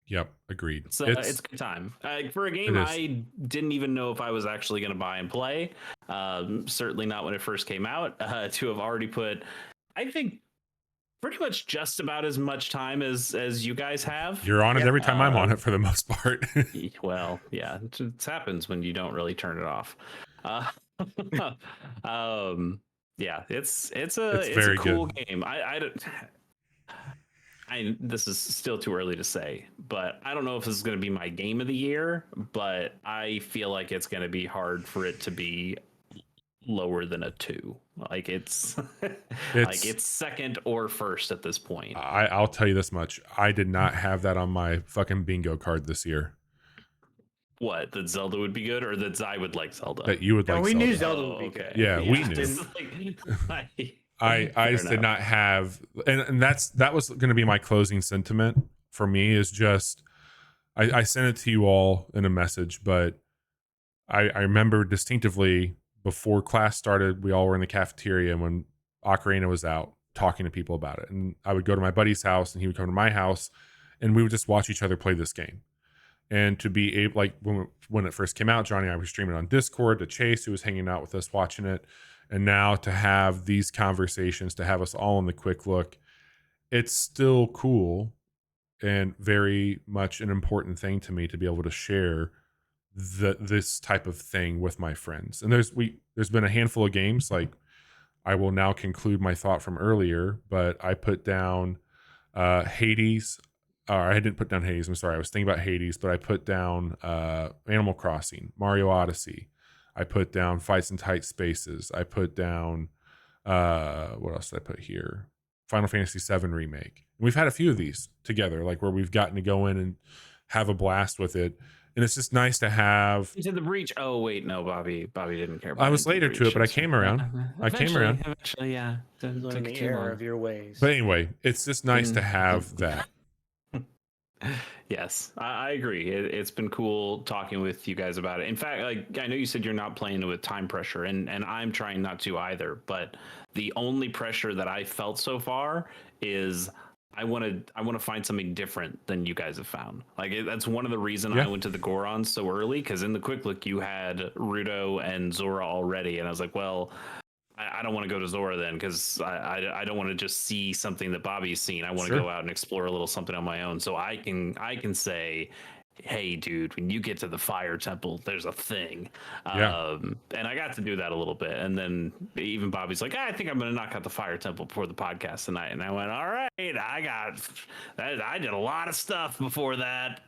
Yep, agreed. So it's a good time. For a game I didn't even know if I was actually going to buy and play, certainly not when it first came out, to have already put, I think, pretty much just about as much time as you guys have. You're on it every time I'm on it for the most part. Well, yeah, it happens when you don't really turn it off. Yeah, it's a cool game. I this is still too early to say, but I don't know if this is going to be my game of the year, but I feel like it's going to be hard for it to be lower than a 2. Like it's like it's second or first at this point. I'll tell you this much. I did not have that on my fucking bingo card this year. What, that Zelda would be good, or that I would like Zelda? That you would like we Zelda. knew Zelda would be good. Yeah, we knew. I just did not have, and that was going to be my closing sentiment for me, is just I sent it to you all in a message, but I remember distinctively before class started, we all were in the cafeteria, and when Ocarina was out, talking to people about it, and I would go to my buddy's house and he would come to my house, and we would just watch each other play this game. And to be able, like when it first came out, Johnny and I were streaming on Discord to Chase, who was hanging out with us watching it. And now to have these conversations, to have us all in the quick look, it's still cool and very much an important thing to me to be able to share this type of thing with my friends. And there's been a handful of games, like I will now conclude my thought from earlier, but I put down Hades. I didn't put down Hades. I'm sorry. I was thinking about Hades, but I put down Animal Crossing, Mario Odyssey. I put down Fights in Tight Spaces. I put down what else did I put here? Final Fantasy VII Remake. And we've had a few of these together, like where we've gotten to go in and have a blast with it. And it's just nice to have. Into the Breach. Oh wait, no, Bobby didn't care about I was later to it, but I came around. Eventually, yeah. Learn the error of your ways. But anyway, it's just nice to have that. Yes, I agree. It's been cool talking with you guys about it. In fact, like I know you said you're not playing with time pressure, and I'm trying not to either. But the only pressure that I felt so far is I want to find something different than you guys have found. Like that's one of the reasons I went to the Gorons so early, because in the quick look you had Rudo and Zora already, and I was like, well, I don't want to go to Zora then, because I don't want to just see something that Bobby's seen. I want to go out and explore a little something on my own. So I can say, hey, dude, when you get to the Fire Temple, there's a thing. And I got to do that a little bit. And then even Bobby's like, I think I'm going to knock out the Fire Temple before the podcast tonight. And I went, all right, I did a lot of stuff before that,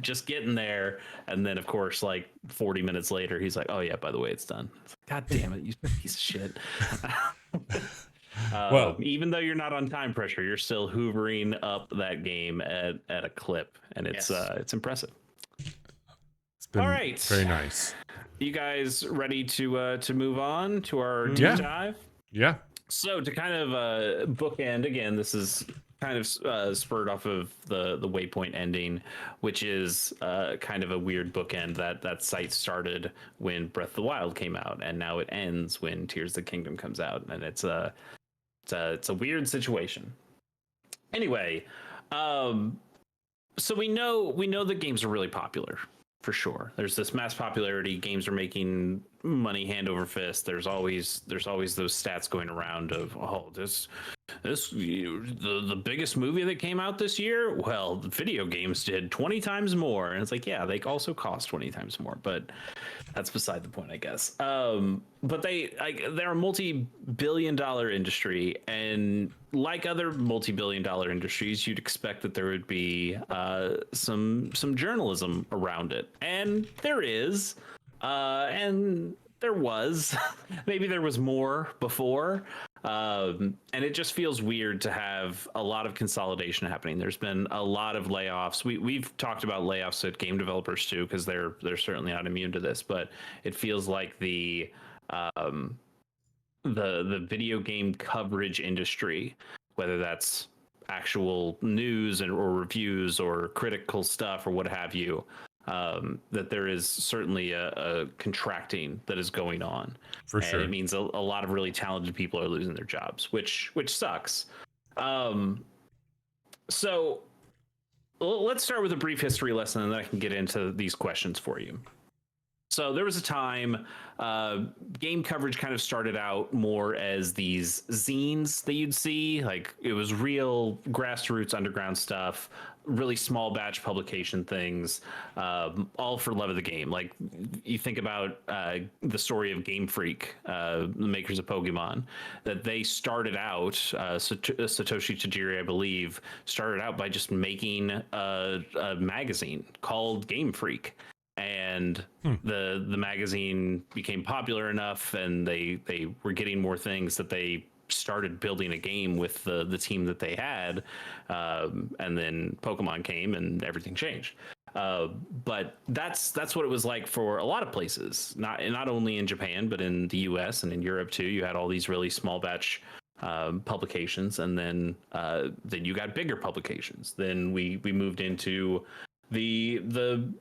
just getting there. And then, of course, like 40 minutes later, he's like, oh, yeah, by the way, it's done. God damn it, you piece of shit. Well, even though you're not on time pressure, you're still hoovering up that game at a clip, and it's impressive. It's been all right, very nice. You guys ready to move on to our deep dive? Yeah. So to kind of bookend again, this is kind of spurred off of the Waypoint ending, which is kind of a weird bookend. That site started when Breath of the Wild came out, and now it ends when Tears of the Kingdom comes out, and it's a weird situation. Anyway, so we know that games are really popular. For sure, there's this mass popularity. Games are making money hand over fist. There's always those stats going around of the biggest movie that came out this year. Well, the video games did 20 times more, and it's like, yeah, they also cost 20 times more, but that's beside the point, I guess. But they're a multi-billion-dollar industry, and like other multi-billion-dollar industries, you'd expect that there would be some journalism around it, and there is, and there was. Maybe there was more before. And it just feels weird to have a lot of consolidation happening. There's been a lot of layoffs. We've talked about layoffs at game developers too, because they're certainly not immune to this. But it feels like the video game coverage industry, whether that's actual news or reviews or critical stuff or what have you, that there is certainly a contracting that is going on. For sure. And it means a lot of really talented people are losing their jobs, which sucks. So let's start with a brief history lesson, and then I can get into these questions for you. So there was a time game coverage kind of started out more as these zines that you'd see. Like, it was real grassroots underground stuff. really small batch publication things, all for love of the game. Like you think about the story of Game Freak, the makers of Pokemon, that they started out, Satoshi Tajiri, I believe, started out by just making a magazine called Game Freak. And the magazine became popular enough, and they were getting more things that they started building a game with the team that they had, and then Pokemon came and everything changed. But that's what it was like for a lot of places, not only in Japan but in the U.S. and in Europe too. You had all these really small batch publications, and then you got bigger publications. Then we moved into the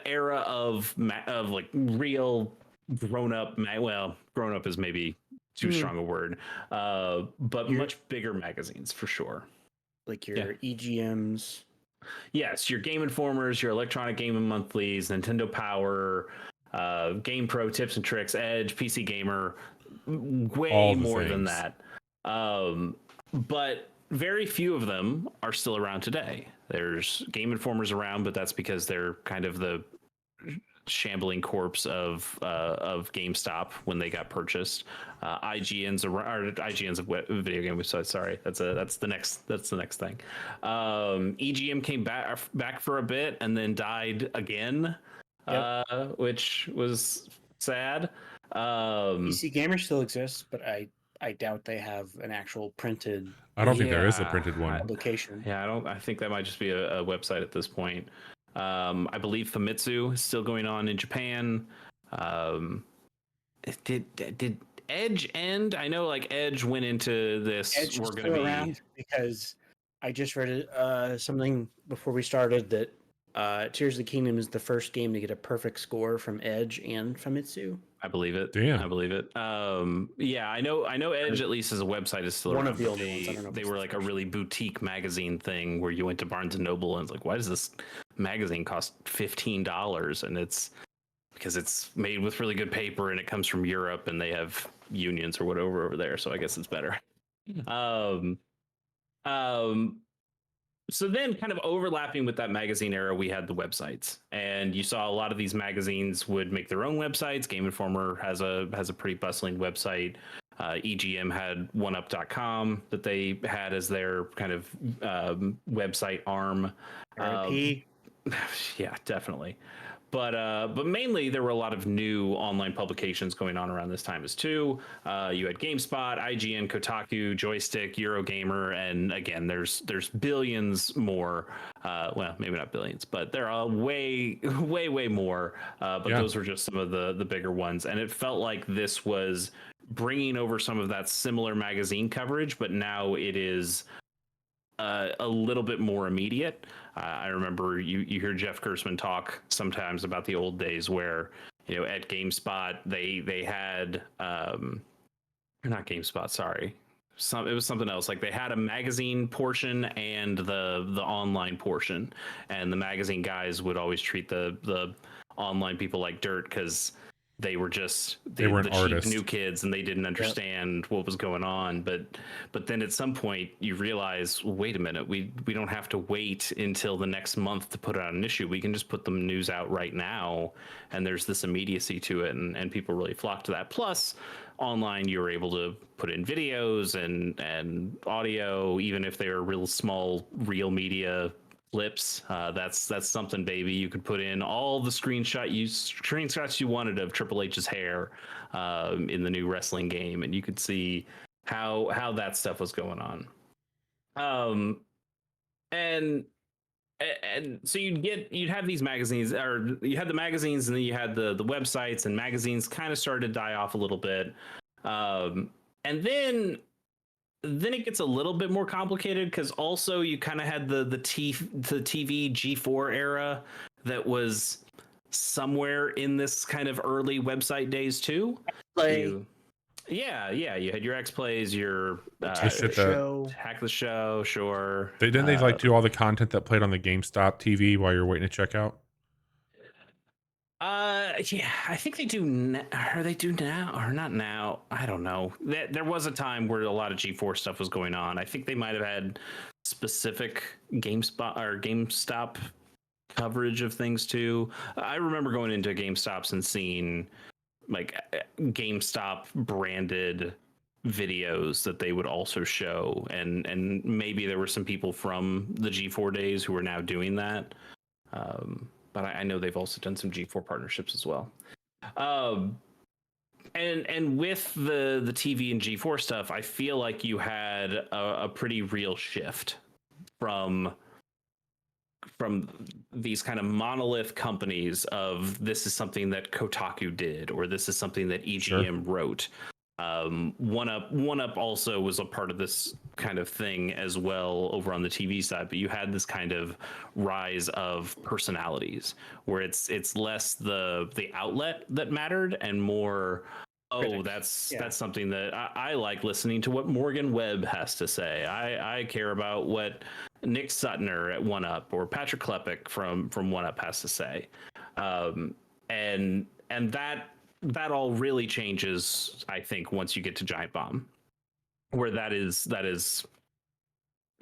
era of like real grown up. Well, grown up is maybe too strong a word, but much bigger magazines for sure. Like your EGMs. Yes, your Game Informers, your Electronic Gaming Monthlies, Nintendo Power, Game Pro, Tips and Tricks, Edge, PC Gamer, way more than that. But very few of them are still around today. There's Game Informers around, but that's because they're kind of the shambling corpse of GameStop when they got purchased. IGN's a video game website. Sorry, that's the next thing. EGM came back for a bit and then died again, which was sad. PC Gamer still exists, but I doubt they have an actual printed. I don't think there is a printed one. Publication. Yeah, I think that might just be a website at this point. I believe Famitsu is still going on in Japan. Did Edge end? I know like Edge went into this. Edge is still around because I just read something before we started that Tears of the Kingdom is the first game to get a perfect score from Edge and Famitsu. I believe it. Damn. I believe it. Yeah, I know Edge, at least as a website, is still one around. of the older ones. I don't know. They were like a really boutique magazine thing where you went to Barnes and Noble and it's like, why does this magazine cost $15? And it's because it's made with really good paper and it comes from Europe and they have unions or whatever over there. So I guess it's better. So then kind of overlapping with that magazine era, we had the websites, and you saw a lot of these magazines would make their own websites. Game Informer has a pretty bustling website. EGM had oneup.com that they had as their kind of website arm. Yeah, definitely. But mainly there were a lot of new online publications going on around this time as too. You had GameSpot, IGN, Kotaku, Joystick, Eurogamer, and again, there's billions more. Well, maybe not billions, but there are way more. But those were just some of the bigger ones, and it felt like this was bringing over some of that similar magazine coverage, but now it is a little bit more immediate. I remember you hear Jeff Gersman talk sometimes about the old days where, you know, at GameSpot they had not GameSpot, sorry. It was something else. Like they had a magazine portion and the online portion, and the magazine guys would always treat the online people like dirt because they were just they weren't the artists, cheap new kids, and they didn't understand what was going on. But then at some point you realize, wait a minute, we don't have to wait until the next month to put out an issue. We can just put the news out right now, and there's this immediacy to it, and people really flock to that. Plus, online you're able to put in videos and audio, even if they're real small reel clips. That's something, baby. You could put in all the screenshots you wanted of Triple H's hair in the new wrestling game, and you could see how that stuff was going on. And so you'd have these magazines, or you had the magazines, and then you had the websites, and magazines kind of started to die off a little bit. And then it gets a little bit more complicated because also you kind of had the TV G4 era that was somewhere in this kind of early website days too. You had your X Plays, your Hack the Show, sure. They like do all the content that played on the GameStop TV while you're waiting to check out. Yeah, I think they do. Are they do now or not now? I don't know. There was a time where a lot of G4 stuff was going on. I think they might have had specific GameStop coverage of things too. I remember going into GameStops and seeing like GameStop branded videos that they would also show, and maybe there were some people from the G4 days who are now doing that. But I know they've also done some G4 partnerships as well. And with the TV and G4 stuff, I feel like you had a pretty real shift from these kind of monolith companies of this is something that Kotaku did, or this is something that EGM wrote. One Up also was a part of this kind of thing as well over on the TV side, but you had this kind of rise of personalities where it's less the outlet that mattered and more, that's something that I like listening to what Morgan Webb has to say. I care about what Nick Sutner at One Up or Patrick Klepek from One Up has to say. And that all really changes, I think, once you get to Giant Bomb, where that is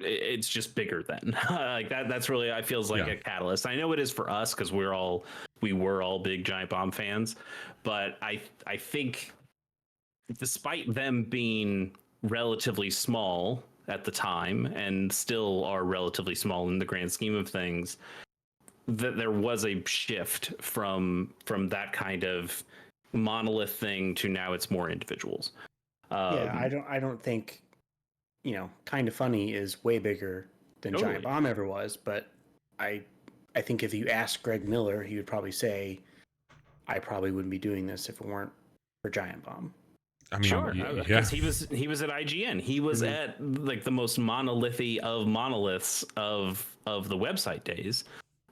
it's just bigger then. Like that's really, I feels like a catalyst. I know it is for us because we were all big Giant Bomb fans, but I think despite them being relatively small at the time and still are relatively small in the grand scheme of things, that there was a shift from that kind of monolith thing to now it's more individuals. I don't think, Kind of Funny is way bigger than Giant Bomb ever was, but I think if you ask Greg Miller, he would probably say, I probably wouldn't be doing this if it weren't for Giant Bomb. I mean, sure, because he was at IGN. He was at like the most monolithy of monoliths of the website days.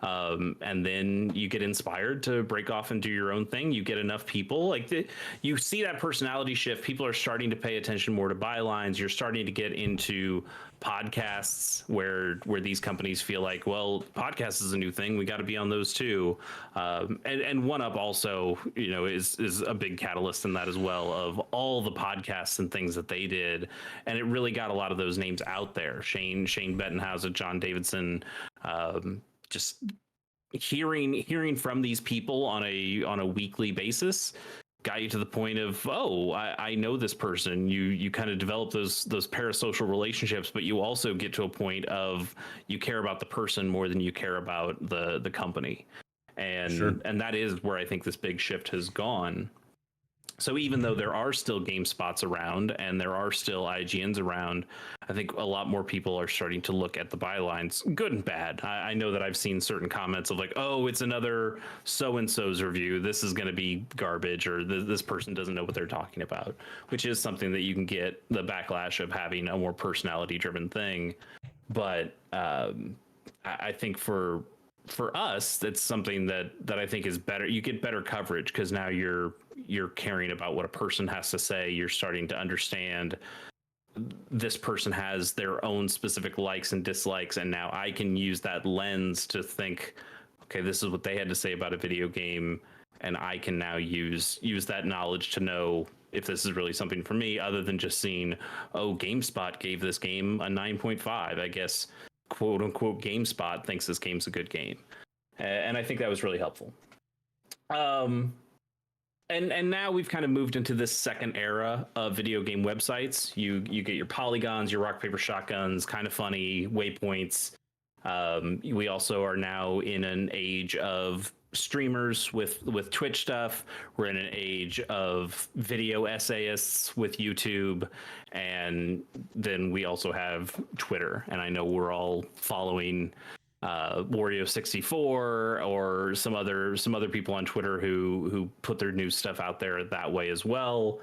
And then you get inspired to break off and do your own thing. You get enough people, you see that personality shift. People are starting to pay attention more to bylines. You're starting to get into podcasts where these companies feel like, well, podcast is a new thing. We got to be on those too. And One Up also, is a big catalyst in that as well, of all the podcasts and things that they did. And it really got a lot of those names out there. Shane Bettenhausen, John Davidson, just hearing from these people on a weekly basis got you to the point of, I know this person. You kind of develop those parasocial relationships, but you also get to a point of you care about the person more than you care about the company. And and that is where I think this big shift has gone. So even though there are still GameSpots around and there are still IGNs around, I think a lot more people are starting to look at the bylines, good and bad. I know that I've seen certain comments of like, oh, it's another so-and-so's review. This is going to be garbage, or this person doesn't know what they're talking about, which is something that you can get the backlash of having a more personality-driven thing. But I think for us, it's something that I think is better. You get better coverage because now you're caring about what a person has to say. You're starting to understand this person has their own specific likes and dislikes, and now I can use that lens to think, okay, this is what they had to say about a video game, and I can now use that knowledge to know if this is really something for me, other than just seeing, GameSpot gave this game a 9.5. I guess quote unquote GameSpot thinks this game's a good game. And I think that was really helpful. And now we've kind of moved into this second era of video game websites. You get your Polygons, your Rock Paper Shotguns, Kind of Funny, Waypoints. We also are now in an age of streamers with Twitch stuff. We're in an age of video essayists with YouTube, and then we also have Twitter. And I know we're all following Wario64 or some other people on Twitter who put their new stuff out there that way as well.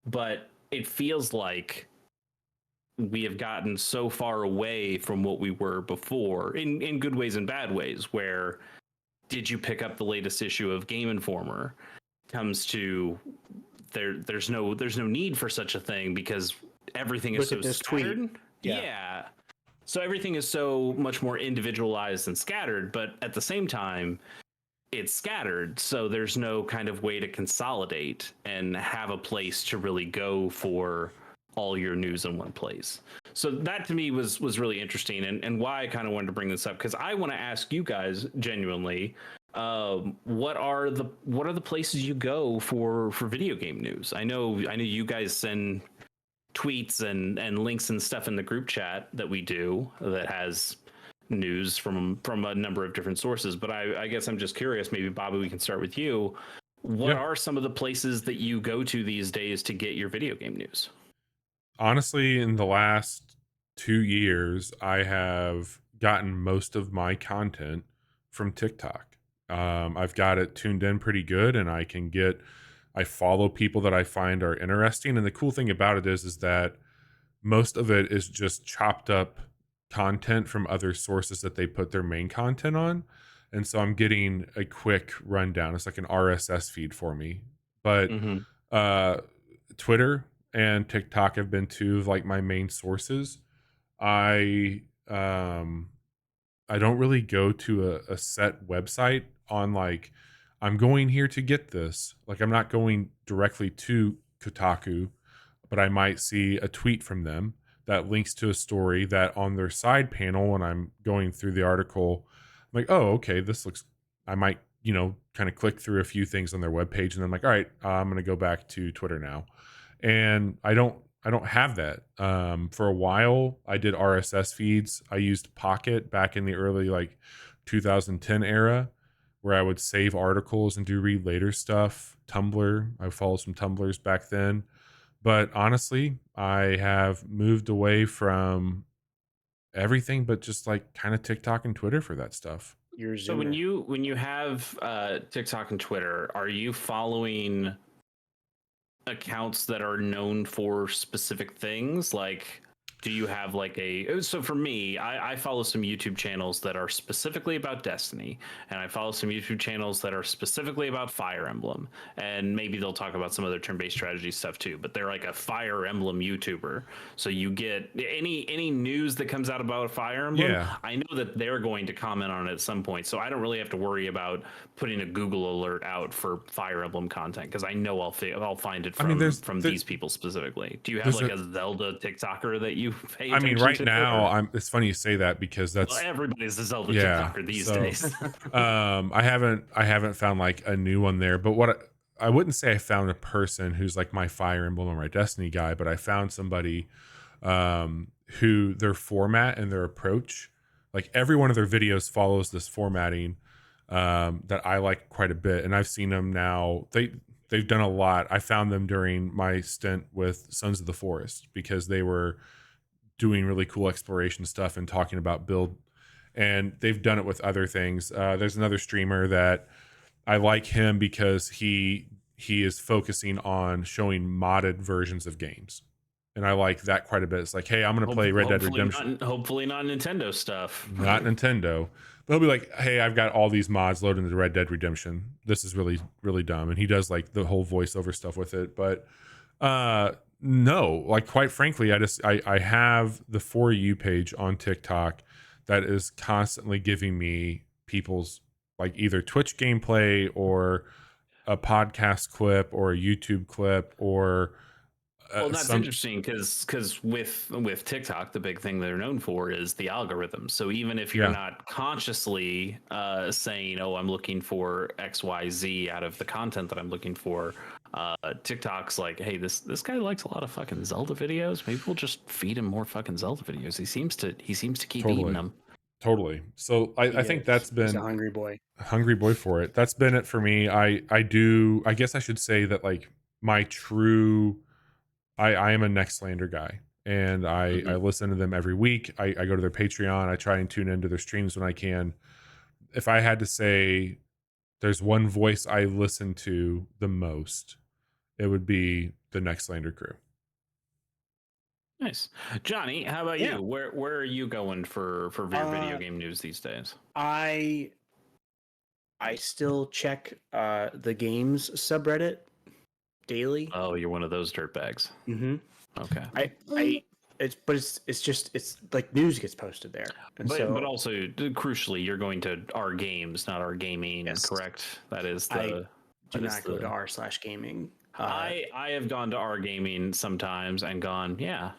But it feels like we have gotten so far away from what we were before, in good ways and bad ways, where did you pick up the latest issue of Game Informer comes to there's no need for such a thing because everything is so scattered. Yeah. So everything is so much more individualized and scattered, but at the same time, it's scattered. So there's no kind of way to consolidate and have a place to really go for all your news in one place. So that to me was really interesting, and why I kind of wanted to bring this up, because I want to ask you guys genuinely, what are the places you go for video game news? I know you guys send tweets and links and stuff in the group chat that we do that has news from a number of different sources. But I guess I'm just curious. Maybe Bobby, we can start with you. What Yeah. are some of the places that you go to these days to get your video game news? Honestly, in the last 2 years, I have gotten most of my content from TikTok. I've got it tuned in pretty good, and I follow people that I find are interesting. And the cool thing about it is that most of it is just chopped up content from other sources that they put their main content on. And so I'm getting a quick rundown. It's like an RSS feed for me. But Mm-hmm. uh, Twitter and TikTok have been two of like my main sources. I um I don't really go to a set website on like I'm going here to get this. Like I'm not going directly to Kotaku, but I might see a tweet from them that links to a story that on their side panel when I'm going through the article, I'm like, oh, okay, this looks I might, kind of click through a few things on their webpage and then I'm like, all right, I'm gonna go back to Twitter now. And I don't have that. For a while, I did RSS feeds. I used Pocket back in the early like 2010 era, where I would save articles and do read later stuff. Tumblr, I followed some Tumblrs back then, but honestly, I have moved away from everything but just like kind of TikTok and Twitter for that stuff. You're a So when Zoomer. you have TikTok and Twitter, are you following accounts that are known for specific things? Like, do you have like so for me, I follow some YouTube channels that are specifically about Destiny, and I follow some YouTube channels that are specifically about Fire Emblem, and maybe they'll talk about some other turn-based strategy stuff too, but they're like a Fire Emblem YouTuber. So you get any news that comes out about Fire Emblem, Yeah. I know that they're going to comment on it at some point, so I don't really have to worry about putting a Google alert out for Fire Emblem content, because I know I'll find it I mean, from these people specifically. Do you have there's like a a Zelda TikToker that you pay I mean, attention right to? now, Or, it's funny you say that because well, that's everybody's a Zelda yeah. TikToker these So, days. I haven't found like a new one there, but I wouldn't say I found a person who's like my Fire Emblem or my Destiny guy, but I found somebody who their format and their approach, like every one of their videos follows this formatting that I like quite a bit, and I've seen them now. They've done a lot. I found them during my stint with Sons of the Forest because they were doing really cool exploration stuff and talking about build, and they've done it with other things. There's another streamer that I like him because he is focusing on showing modded versions of games, and I like that quite a bit. It's like, hey, I'm going to play Red Dead Redemption. Hopefully not Nintendo stuff. Not Nintendo, but he'll be like, hey, I've got all these mods loaded into Red Dead Redemption. This is really really dumb, and he does like the whole voiceover stuff with it. But no, like quite frankly, I have the For You page on TikTok that is constantly giving me people's like either Twitch gameplay or a podcast clip or a YouTube clip or Well, that's some interesting because with TikTok, the big thing they're known for is the algorithm. So even if you're yeah. not consciously saying, "Oh, I'm looking for X, Y, Z out of the content that I'm looking for," TikTok's like, "Hey, this guy likes a lot of fucking Zelda videos. Maybe we'll just feed him more fucking Zelda videos. He seems to keep eating Totally. them." Totally. So I He think is. that's He's a been hungry boy. a hungry boy for it. That's been it for me. I guess I should say that like my true I am a Nextlander guy, and I Mhm. listen to them every week. I go to their Patreon. I try and tune into their streams when I can. If I had to say there's one voice I listen to the most, it would be the Nextlander crew. Nice, Johnny. How about Yeah. you? Where are you going for your video Uh, game news these days? I I still check the games subreddit daily. Oh, you're one of those dirtbags. Mm-hmm. Okay. I it's just it's like news gets posted there, and But so also crucially, you're going to our games, not our gaming, yes, correct? That is I the do that is not go to the r/gaming. I have gone to our gaming sometimes and gone, yeah,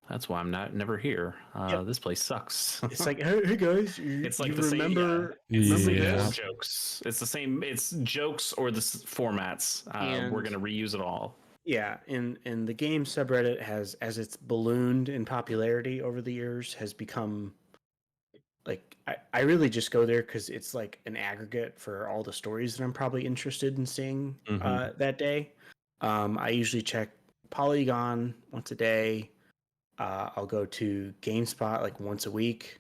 That's why I'm never here. Yep. This place sucks. It's like, hey guys, It's like you the same. Yeah, remember it's the same Yeah. four jokes. It's the same. It's jokes or the formats. We're And gonna reuse it all. yeah, and the game subreddit has, as it's ballooned in popularity over the years, has become like I really just go there because it's like an aggregate for all the stories that I'm probably interested in seeing that day. I usually check Polygon once a day. I'll go to GameSpot like once a week.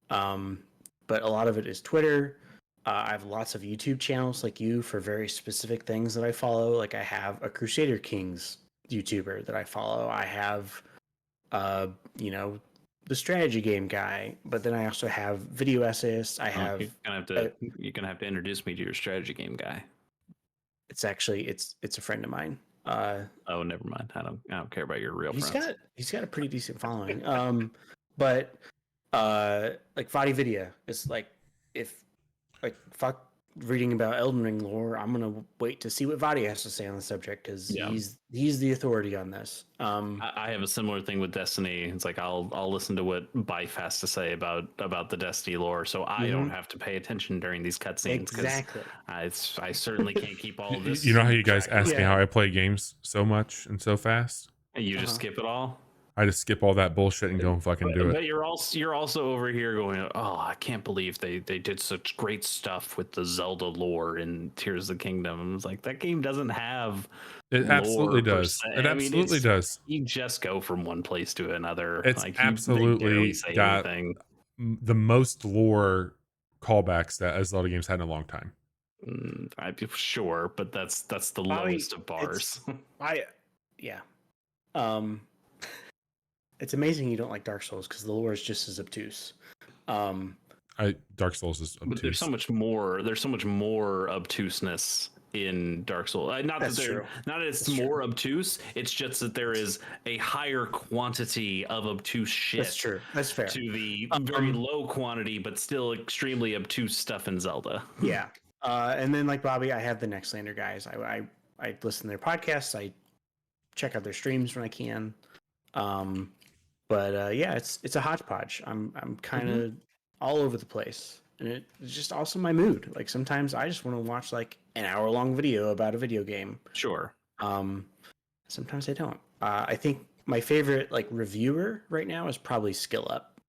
But a lot of it is Twitter. I have lots of YouTube channels like you for very specific things that I follow. Like I have a Crusader Kings YouTuber that I follow. I have, uh, you know, the strategy game guy. But then I also have video essayists. I have. You're gonna have to introduce me to your strategy game guy. It's actually it's a friend of mine. Oh, never mind. I don't care about your real he's friends. got a pretty decent following. But like Vadi Vidya is like, if like fuck reading about Elden Ring lore, I'm gonna wait to see what Vadi has to say on the subject because he's the authority on this. I have a similar thing with Destiny. It's like I'll listen to what Bife has to say about the Destiny lore, so I don't have to pay attention during these cutscenes. Exactly. I certainly can't keep all of this. You know how you guys ask me Yeah. how I play games so much and so fast? You just skip it all. I just skip all that bullshit and go and fucking do it. But you're also over here going, oh, I can't believe they did such great stuff with the Zelda lore in Tears of the Kingdom. It's like that game doesn't have. It absolutely does. It absolutely does. You just go from one place to another. It's like absolutely say got anything. the most lore callbacks that a Zelda game's had in a long time. I'm sure, but that's the lowest of bars. Yeah. It's amazing you don't like Dark Souls because the lore is just as obtuse. Dark Souls is obtuse. But there's so much more. There's so much more obtuseness in Dark Souls. Not that it's more obtuse. It's just that there is a higher quantity of obtuse shit. That's true. That's fair. To the very low quantity, but still extremely obtuse stuff in Zelda. Yeah. And then like Bobby, I have the Nextlander guys. I listen to their podcasts. I check out their streams when I can. But yeah, it's a hodgepodge. I'm kind of all over the place, and it's just also my mood. Like sometimes I just want to watch like an hour-long video about a video game. Sure. Sometimes I don't. I think my favorite like reviewer right now is probably Skill Up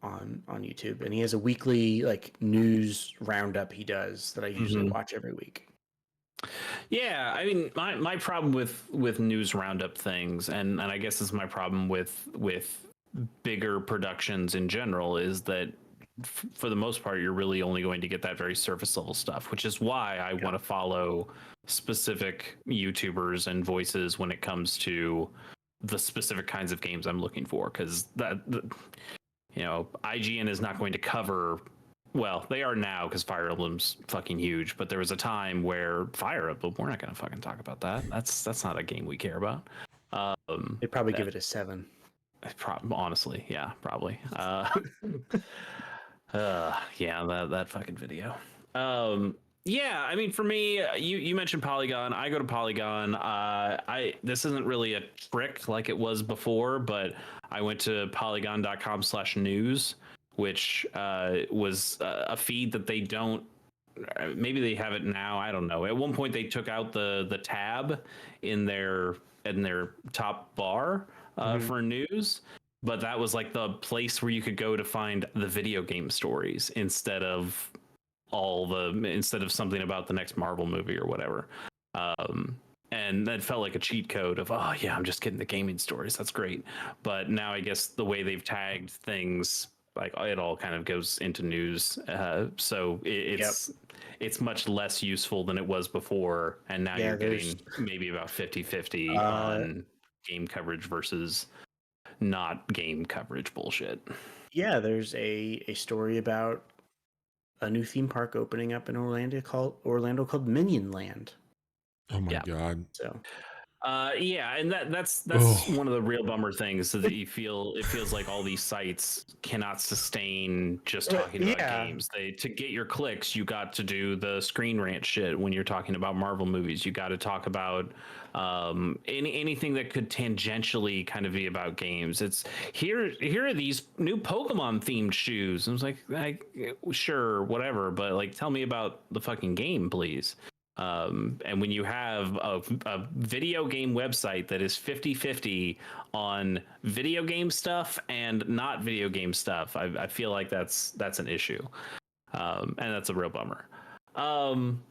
on YouTube, and he has a weekly like news roundup he does that I usually watch every week. Yeah, I mean, my problem with news roundup things, and I guess this is my problem with bigger productions in general, is that for the most part, you're really only going to get that very surface level stuff, which is why I want to follow specific YouTubers and voices when it comes to the specific kinds of games I'm looking for, because IGN is not going to cover. Well, they are now because Fire Emblem's fucking huge, but there was a time where Fire Emblem, we're not going to fucking talk about that. That's not a game we care about. They'd probably give it a 7. Honestly, yeah, probably. Yeah, that fucking video. Yeah, I mean, for me, you mentioned Polygon. I go to Polygon. This isn't really a trick like it was before, but I went to polygon.com/news, which was a feed that they don't. Maybe they have it now. I don't know. At one point, they took out the tab in their top bar for news, but that was like the place where you could go to find the video game stories instead of something about the next Marvel movie or whatever. And that felt like a cheat code of, oh yeah, I'm just getting the gaming stories. That's great. But now I guess the way they've tagged things, like it all kind of goes into news. So it's much less useful than it was before. And now you're getting maybe about 50-50 on game coverage versus not game coverage bullshit. Yeah, there's a story about a new theme park opening up in Orlando called Minion Land. Oh my god! So Yeah, and that's Oh, one of the real bummer things is that it feels like all these sites cannot sustain just talking about Yeah, games. They to get your clicks, you got to do the Screen Rant shit when you're talking about Marvel movies. You got to talk about anything that could tangentially kind of be about games. It's here are these new Pokemon themed shoes. I was like, sure, whatever, but like tell me about the fucking game, please. And when you have a video game website that is 50-50 on video game stuff and not video game stuff, I feel like that's an issue. And that's a real bummer. Um,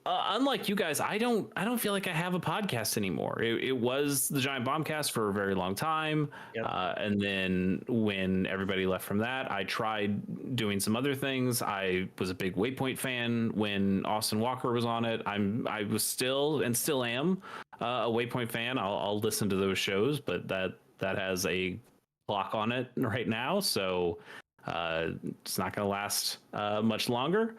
Unlike you guys, I don't feel like I have a podcast anymore. It was the Giant Bombcast for a very long time, yep. and then when everybody left from that, I tried doing some other things. I was a big Waypoint fan when Austin Walker was on it. I was still and still am a Waypoint fan. I'll listen to those shows, but that has a clock on it right now, so it's not going to last much longer.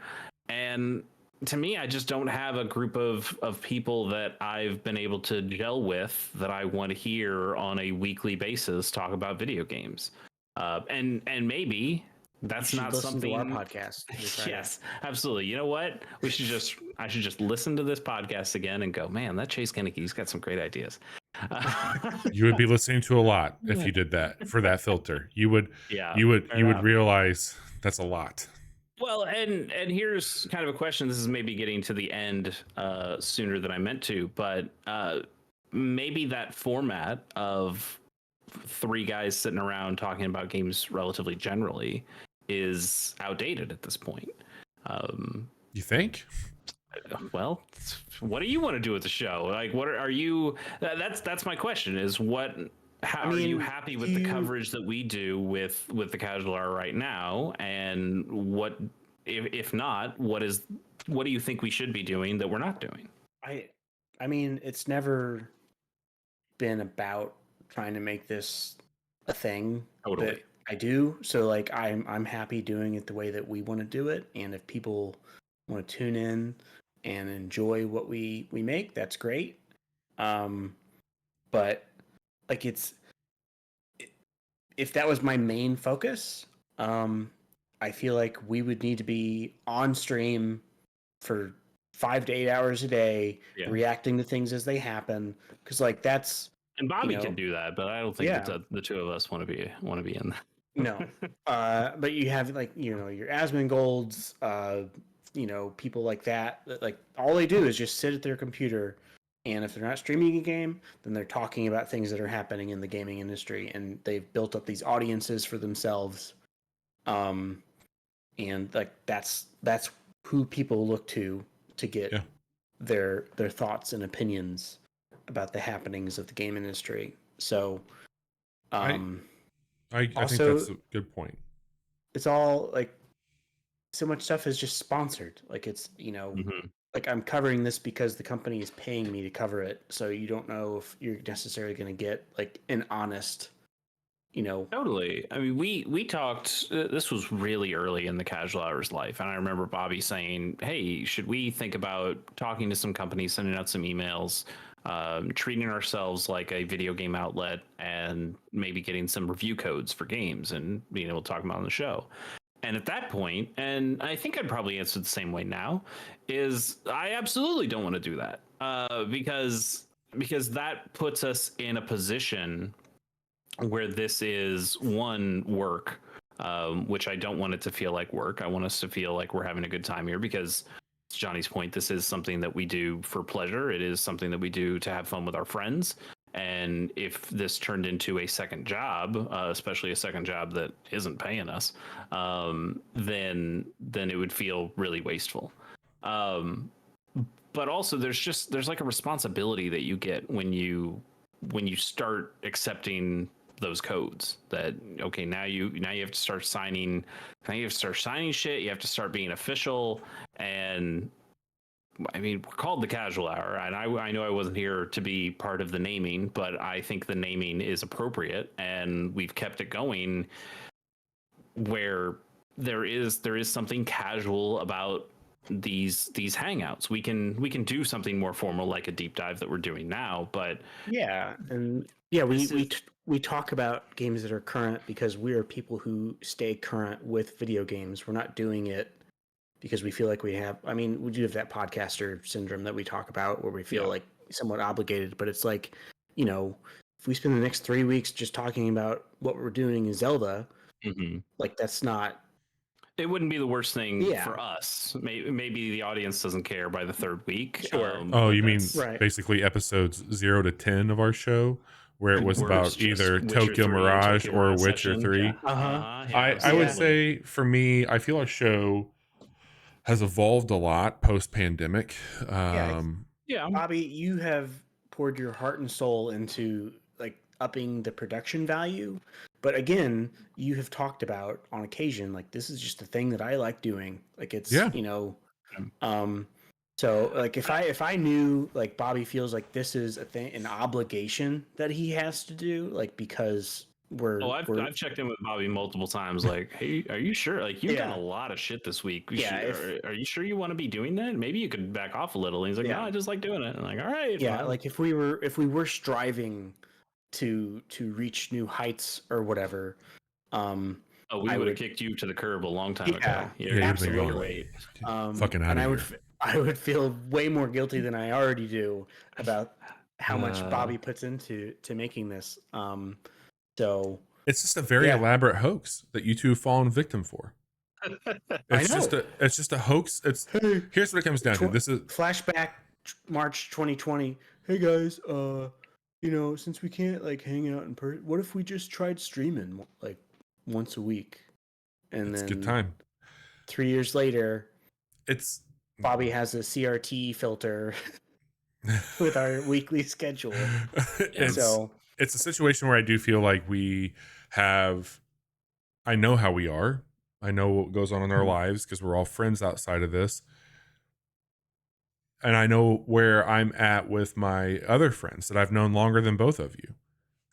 And to me, I just don't have a group of people that I've been able to gel with that I want to hear on a weekly basis talk about video games. And maybe You that's should not listen to our something. podcast every Friday. Yes, absolutely. You know what? I should just listen to this podcast again and go, man, that Chase Koenigke, he's got some great ideas. you would be listening to a lot if you did that for that filter. You would Yeah, you would fair you would enough. realize that's a lot. Well, and here's kind of a question. This is maybe getting to the end sooner than I meant to, but maybe that format of three guys sitting around talking about games relatively generally is outdated at this point. You think? Well, what do you want to do with the show? Like, what are you? That's my question. Is what? How are you happy with the coverage that we do with the casual hour right now? And what, if not, what do you think we should be doing that we're not doing? I mean, it's never been about trying to make this a thing Totally. that I do. So like I'm happy doing it the way that we want to do it. And if people want to tune in and enjoy what we make, that's great. But like if that was my main focus, I feel like we would need to be on stream for 5 to 8 hours a day, Yeah. reacting to things as they happen. Because like that's And Bobby you know, can do that, but I don't think yeah. that the two of us want to be in that. No. But you have like, your Asmongold's, people like that like all they do is just sit at their computer, and if they're not streaming a game, then they're talking about things that are happening in the gaming industry, and they've built up these audiences for themselves. And like that's who people look to get Yeah. their thoughts and opinions about the happenings of the game industry. So I think also that's a good point. it's all like so much stuff is just sponsored. Like it's Mhm. like I'm covering this because the company is paying me to cover it. So you don't know if you're necessarily going to get like an honest, Totally. I mean, we talked. This was really early in the casual hours life, and I remember Bobby saying, "Hey, should we think about talking to some companies, sending out some emails, treating ourselves like a video game outlet, and maybe getting some review codes for games and being able to talk about on the show?" And at that point, and I think I'd probably answer the same way now, is I absolutely don't want to do that because that puts us in a position where this is one work, which I don't want it to feel like work. I want us to feel like we're having a good time here because, to Johnny's point, this is something that we do for pleasure. It is something that we do to have fun with our friends. And if this turned into a second job, especially a second job that isn't paying us, then it would feel really wasteful. But also, there's like a responsibility that you get when you start accepting those codes that okay, now you have to start signing shit, you have to start being official. And I mean, we're called the casual hour, and I know I wasn't here to be part of the naming, but I think the naming is appropriate, and we've kept it going where there is something casual about these hangouts. We can do something more formal like a deep dive that we're doing now, but Yeah, and yeah, This we talk about games that are current because we are people who stay current with video games. We're not doing it because we feel like we have. I mean, we do have that podcaster syndrome that we talk about where we feel Yeah. like somewhat obligated, but it's like, you know, if we spend the next 3 weeks just talking about what we're doing in Zelda, mhm. like that's not. It wouldn't be the worst thing Yeah. for us. Maybe the audience doesn't care by the third week. Sure. Oh, But you mean that's Right. basically episodes 0 to 10 of our show, where it was where it's about just either Witcher Tokyo 3 and Mirage Tokyo or Mirage Witcher session. Yeah. 3. Yeah, I would absolutely. say for me, I feel our show has evolved a lot post pandemic. Yeah. Yeah. Bobby, you have poured your heart and soul into like upping the production value. But again, you have talked about on occasion, like this is just a thing that I like doing. Like it's, Yeah. um so like if I knew like Bobby feels like this is a thing an obligation that he has to do, like because Oh, we're I've checked in with Bobby multiple times. Like, hey, are you sure? Like, you've done yeah. a lot of shit this week. Yeah, if Are you sure you want to be doing that? Maybe you could back off a little. And he's like, no, yeah. I just like doing it. I'm like, all right, Yeah, fine. like if we were striving to reach new heights or whatever, Oh, we I would have would kicked you to the curb a long time yeah, ago. Yeah, You're you'd have been gonna gone. wait. Fucking out and of here. I would feel way more guilty than I already do about how much Uh, Bobby puts into making this. So It's just a very yeah, elaborate hoax that you two have fallen victim for. I It's just know. a hoax. Hey, Here's what it comes down to. This is flashback March 2020. Hey guys, since we can't like hang out in person, what if we just tried streaming like once a week? And it's a good then time. 3 years later, It's Bobby has a CRT filter with our weekly schedule. it's So it's a situation where I do feel like we have I know how we are. I know what goes on in our lives because we're all friends outside of this. And I know where I'm at with my other friends that I've known longer than both of you.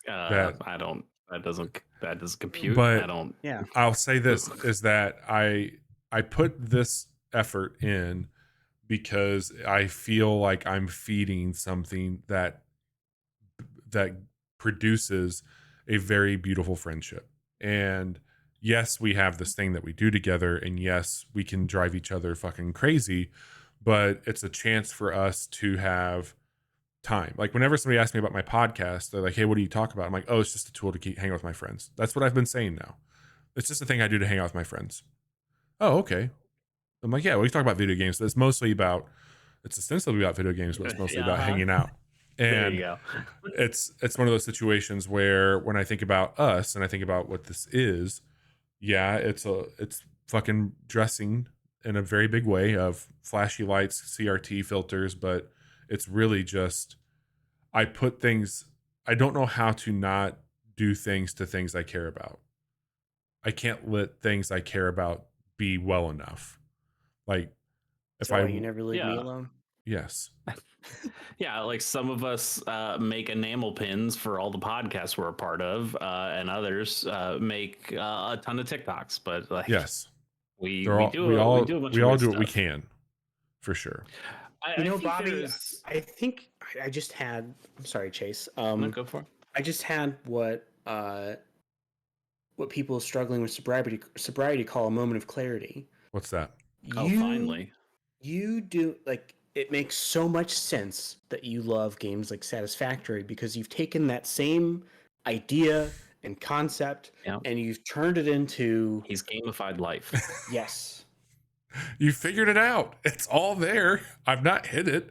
That I don't. That doesn't compute. I but don't. yeah, I'll say this is that I put this effort in because I feel like I'm feeding something that produces a very beautiful friendship. And yes, we have this thing that we do together, and yes, we can drive each other fucking crazy, but it's a chance for us to have time. Like whenever somebody asks me about my podcast, they're like, "Hey, what do you talk about?" I'm like, "Oh, it's just a tool to keep hang out with my friends." That's what I've been saying now. It's just a thing I do to hang out with my friends. Oh, okay. I'm like, yeah, we talk about video games, but it's ostensibly about video games, but it's mostly about Uh-huh. hanging out. There you And go. it's one of those situations where when I think about us and I think about what this is, yeah, it's fucking dressing in a very big way of flashy lights, CRT filters, but it's really just I put things I don't know how to not do things to things I care about. I can't let things I care about be well enough. Like if so I you never leave me Yeah. alone. yes. Yeah, like some of us make enamel pins for all the podcasts we're a part of, and others make a ton of TikToks. But like, Yes. we They're we all do we do a bunch we of all good do what we stuff. can for sure. You I know, think Bobby, there's. I think I just had. I'm sorry, Chase. No, go for it. I just had what people struggling with sobriety call a moment of clarity. What's that? Oh, You finally. you do like it makes so much sense that you love games like Satisfactory because you've taken that same idea and concept Yeah, and you've turned it into he's gamified life. yes. You figured it out. It's all there. I've not hid it.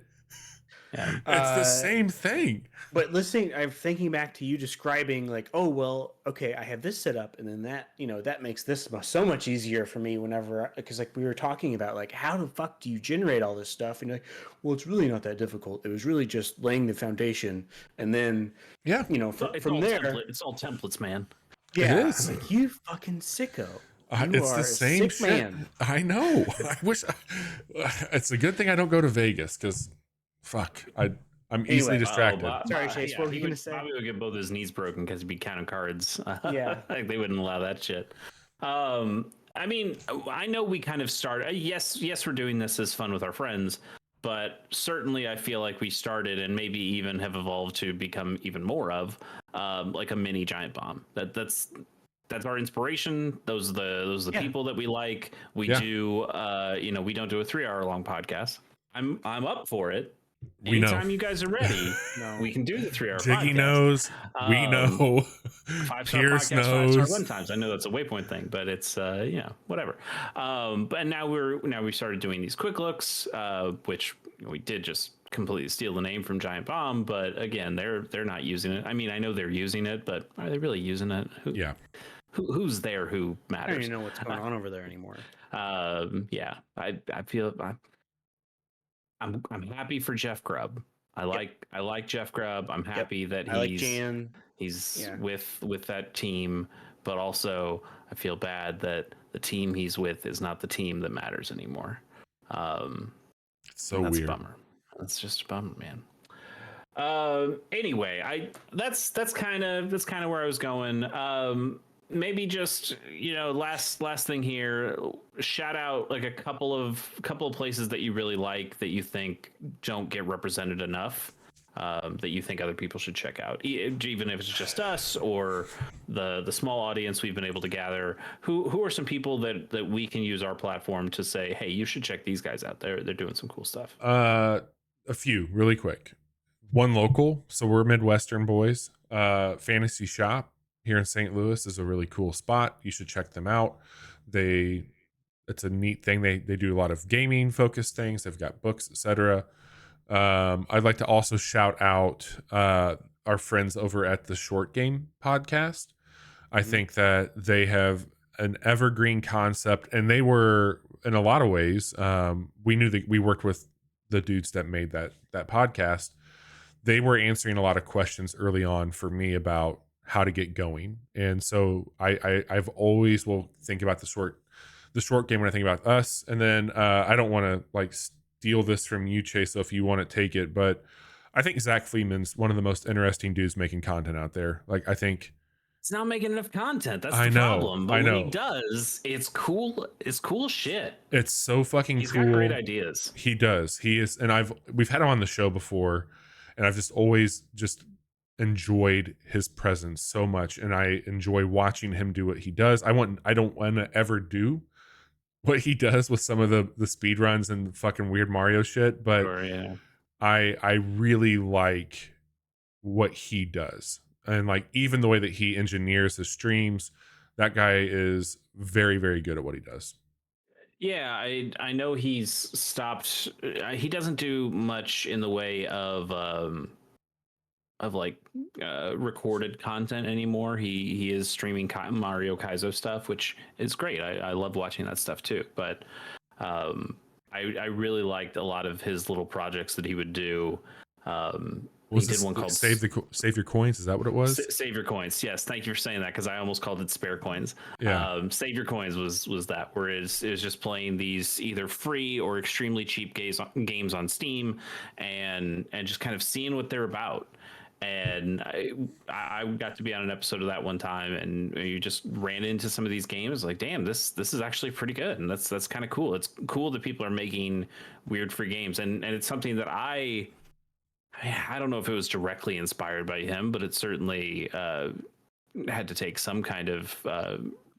Yeah. It's the same thing. But listening, I'm thinking back to you describing like, oh well, okay, I have this set up, and then that, that makes this so much easier for me whenever, because like we were talking about like how the fuck do you generate all this stuff, and you're like, well, it's really not that difficult. It was really just laying the foundation, and then Yeah, It's from all there, template. It's all templates, man. it yeah, I'm is. like you fucking sicko. You It's are the a same sick shit. man. I know. I wish. It's a good thing I don't go to Vegas because, fuck, I'm easily Anyway, distracted. sorry, Chase. What were you gonna say? Bobby would get both his knees broken because he'd be counting cards. Yeah. Like they wouldn't allow that shit. Um, I mean, I know we kind of started. Yes, we're doing this as fun with our friends, but certainly I feel like we started and maybe even have evolved to become even more of like a mini giant bomb. That's our inspiration. Those are the people that we like. We do. We don't do a 3 hour long podcast. I'm up for it. We know. Anytime you guys are ready, we can do the 3 hour Diggy podcast. knows. We know. 5-star Pierce podcast, knows. 5-star run times. I know that's a waypoint thing, but it's whatever. But now we started doing these quick looks, which we did just completely steal the name from Giant Bomb. But again, they're not using it. I mean, I know they're using it, but are they really using it? Who's there? Who matters? I don't even know what's going on over there anymore. I feel I'm happy for Jeff Grubb. I like Jeff Grubb. I'm happy that I like Jan. He's with that team, but also I feel bad that the team he's with is not the team that matters anymore. It's so that's weird. A bummer. That's just a bummer, man. Anyway, that's kind of where I was going. Maybe just last thing here, shout out like a couple of places that you really like that you think don't get represented enough, that you think other people should check out, even if it's just us or the small audience we've been able to gather. Who are some people that we can use our platform to say, hey, you should check these guys out, they're doing some cool stuff? A few really quick. One local, so we're Midwestern boys. Fantasy Shop here in St. Louis is a really cool spot. You should check them out. It's a neat thing. They do a lot of gaming focused things. They've got books, etc. I'd like to also shout out our friends over at the Short Game Podcast. I think that they have an evergreen concept, and they were, in a lot of ways, we knew that we worked with the dudes that made that podcast. They were answering a lot of questions early on for me about how to get going. And so I've always will think about the short game when I think about us. And then I don't want to like steal this from you, Chase, so if you want to take it, but I think Zach Fleeman's one of the most interesting dudes making content out there. Like, I think it's not making enough content. That's the problem. But when he does, it's cool. It's cool shit. It's so fucking He's cool. Got great ideas. He does. He is, and we've had him on the show before, and I've just always just enjoyed his presence so much, and I enjoy watching him do what he does. I don't want to ever do what he does with some of the speed runs and fucking weird Mario shit, but I really like what he does. And like, even the way that he engineers his streams, that guy is very, very good at what he does. Yeah, I know he's stopped. He doesn't do much in the way of recorded content anymore. He is streaming Mario Kaizo stuff, which is great. I love watching that stuff too. But I really liked a lot of his little projects that he would do. He did one called Save Your Coins. Is that what it was? Save Your Coins. Yes, thank you for saying that, because I almost called it Spare Coins. Yeah. Save Your Coins was that, where it was just playing these either free or extremely cheap games on Steam, and just kind of seeing what they're about. And I got to be on an episode of that one time, and you just ran into some of these games like, damn, this is actually pretty good, and that's kind of cool. It's cool that people are making weird free games, and it's something that I don't know if it was directly inspired by him, but it certainly had to take some kind of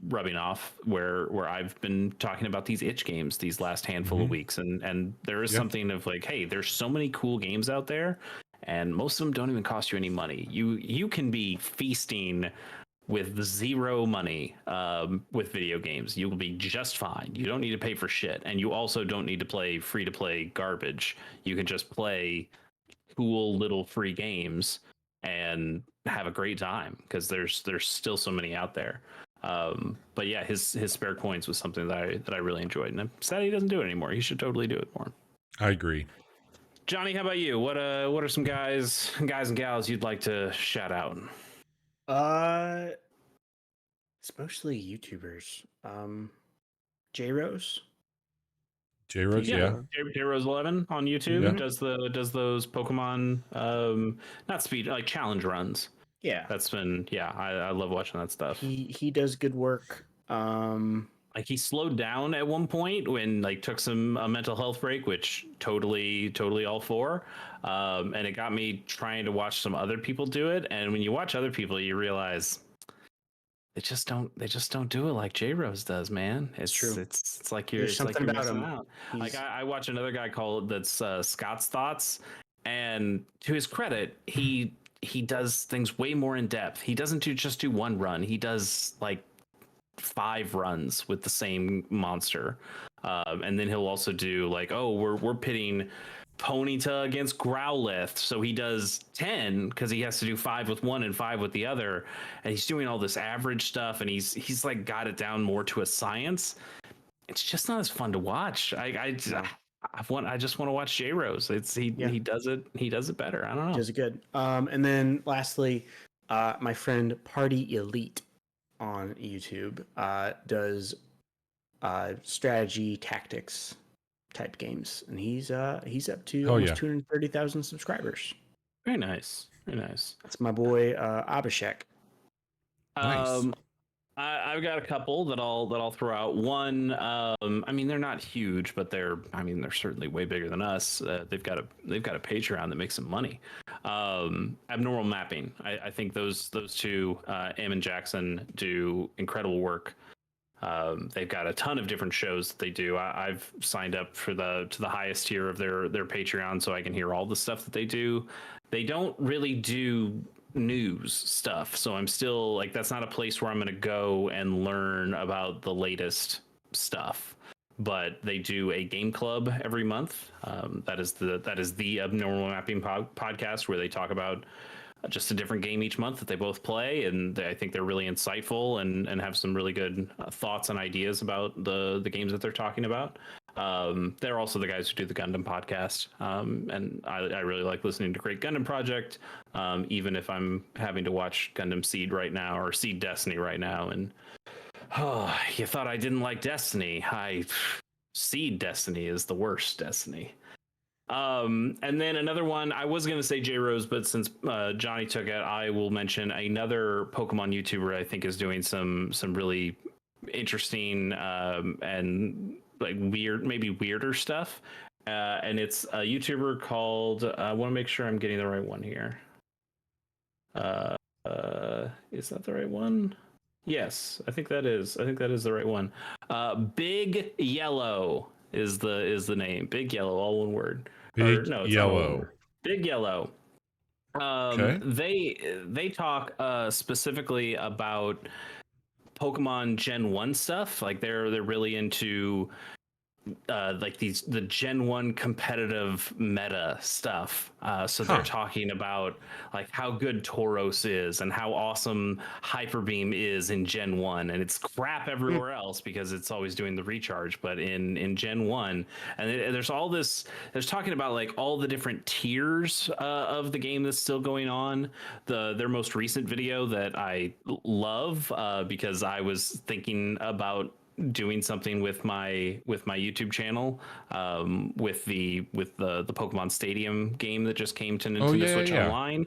rubbing off where I've been talking about these itch games these last handful of weeks, and there is something of like, hey, there's so many cool games out there, and most of them don't even cost you any money. You can be feasting with zero money with video games. You will be just fine. You don't need to pay for shit, and you also don't need to play free to play garbage. You can just play cool little free games and have a great time, because there's still so many out there. But yeah, his Spare Coins was something that I really enjoyed, and I'm sad he doesn't do it anymore. He should totally do it more. I agree. Johnny, how about you? What are some guys and gals you'd like to shout out? It's mostly YouTubers. J-Rose. J-Rose, yeah. J-Rose 11 on YouTube does those Pokemon not speed, like challenge runs. Yeah. That's been I love watching that stuff. He does good work. Like he slowed down at one point when like took some a mental health break, which totally all for. And it got me trying to watch some other people do it. And when you watch other people, you realize they just don't do it like J Rose does, man. It's true. It's like There's it's like something you're about missing him. out. Like He's I watch another guy called that's Scott's Thoughts, and to his credit, he does things way more in depth. He doesn't just do one run. He does like 5 runs with the same monster, and then he'll also do like, oh, we're pitting Ponyta against Growlithe, so he does 10 because he has to do 5 with one and 5 with the other, and he's doing all this average stuff, and he's like got it down more to a science. It's just not as fun to watch. I just want to watch J Rose. He does it better. I don't know. does it good. And then lastly, my friend Party Elite on YouTube does strategy tactics type games, and he's up to almost 230,000 subscribers. Very nice. Very nice. That's my boy Abhishek. Nice. I've got a couple that I'll throw out. One, I mean, they're not huge, but they're certainly way bigger than us. They've got a Patreon that makes some money. Abnormal Mapping. I think those two, Em and Jackson, do incredible work. They've got a ton of different shows that they do. I've signed up for to the highest tier of their Patreon, so I can hear all the stuff that they do. They don't really do news stuff, so I'm still like, that's not a place where I'm going to go and learn about the latest stuff. But they do a game club every month. That is the Abnormal Mapping podcast, where they talk about just a different game each month that they both play, and I think they're really insightful and have some really good thoughts and ideas about the games that they're talking about. They're also the guys who do the Gundam podcast, and I really like listening to Great Gundam Project, even if I'm having to watch Gundam Seed right now, or Seed Destiny right now. And oh, you thought I didn't like Destiny? Seed Destiny is the worst Destiny. And then another one, I was going to say J Rose, but since Johnny took it, I will mention another Pokemon YouTuber I think is doing some really interesting and like maybe weirder stuff. And it's a YouTuber called, I want to make sure I'm getting the right one here. Is that the right one? Yes, I think that is the right one. Big Yellow is the name. Big Yellow, all one word. Big No, it's Yellow. Big Yellow. Okay. They talk specifically about Pokemon Gen 1 stuff. Like they're really into like the Gen 1 competitive meta stuff. So they're talking about like how good Tauros is and how awesome Hyper Beam is in Gen 1, and it's crap everywhere else because it's always doing the recharge, but in Gen 1, and there's talking about like all the different tiers of the game that's still going on. Their most recent video that I love, because I was thinking about doing something with my YouTube channel, with the Pokemon Stadium game that just came to Nintendo Switch Online.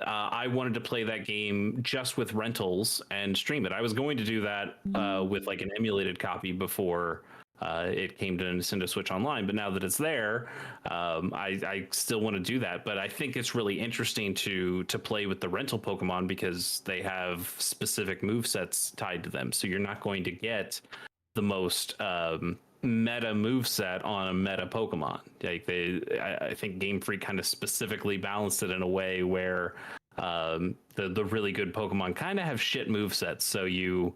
I wanted to play that game just with rentals and stream it. I was going to do that with like an emulated copy before it came to Nintendo Switch Online, but now that it's there, I still want to do that. But I think it's really interesting to play with the rental Pokemon because they have specific movesets tied to them. So you're not going to get the most meta moveset on a meta Pokemon. Like I think Game Freak kind of specifically balanced it in a way where the really good Pokemon kind of have shit movesets. So you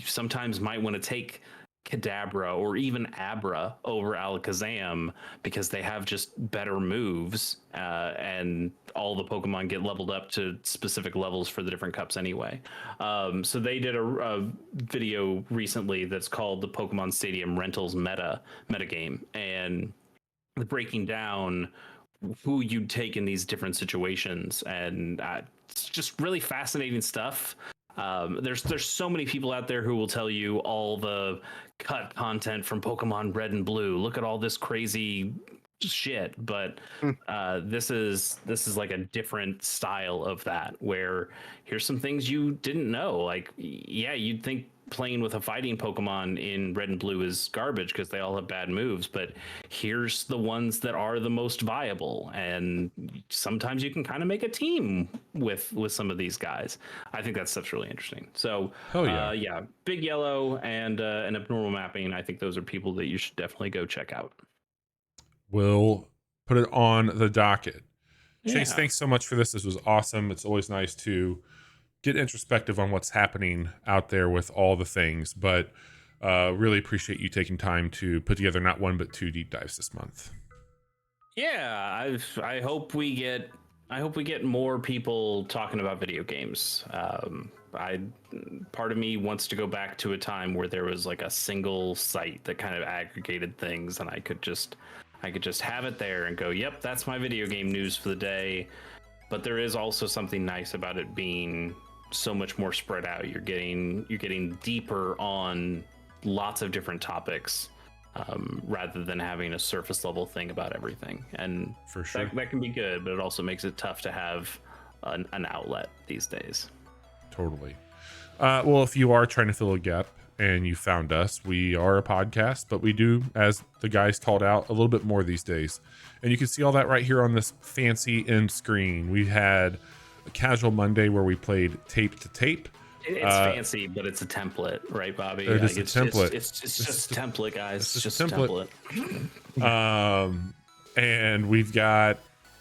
sometimes might want to take Kadabra or even Abra over Alakazam because they have just better moves, and all the Pokemon get leveled up to specific levels for the different cups anyway. So they did a video recently that's called the Pokemon Stadium Rentals meta game, and breaking down who you'd take in these different situations, and it's just really fascinating stuff. There's so many people out there who will tell you all the cut content from Pokemon Red and Blue. Look at all this crazy shit, but this is like a different style of that, where here's some things you didn't know. Like, yeah, you'd think playing with a fighting Pokemon in Red and Blue is garbage because they all have bad moves, but here's the ones that are the most viable, and sometimes you can kind of make a team with some of these guys. I think that stuff's really interesting. So Hell yeah. yeah, Big Yellow and Abnormal Mapping, I think those are people that you should definitely go check out. We'll put it on the docket. Chase, Yeah. thanks so much for this. This was awesome. It's always nice to get introspective on what's happening out there with all the things, but really appreciate you taking time to put together not one but two deep dives this month. Yeah, I hope we get more people talking about video games. Part of me wants to go back to a time where there was like a single site that kind of aggregated things, and I could just have it there and go, yep, that's my video game news for the day. But there is also something nice about it being so much more spread out. You're getting deeper on lots of different topics, rather than having a surface level thing about everything. And For sure. that can be good, but it also makes it tough to have an outlet these days. Totally. Well, if you are trying to fill a gap and you found us, we are a podcast, but we do, as the guys called out, a little bit more these days. And you can see all that right here on this fancy end screen. We had a casual Monday where we played tape to tape. It's fancy, but it's a template, right, Bobby? It is a template. It's just a template, guys. It's just a template. template. And we've got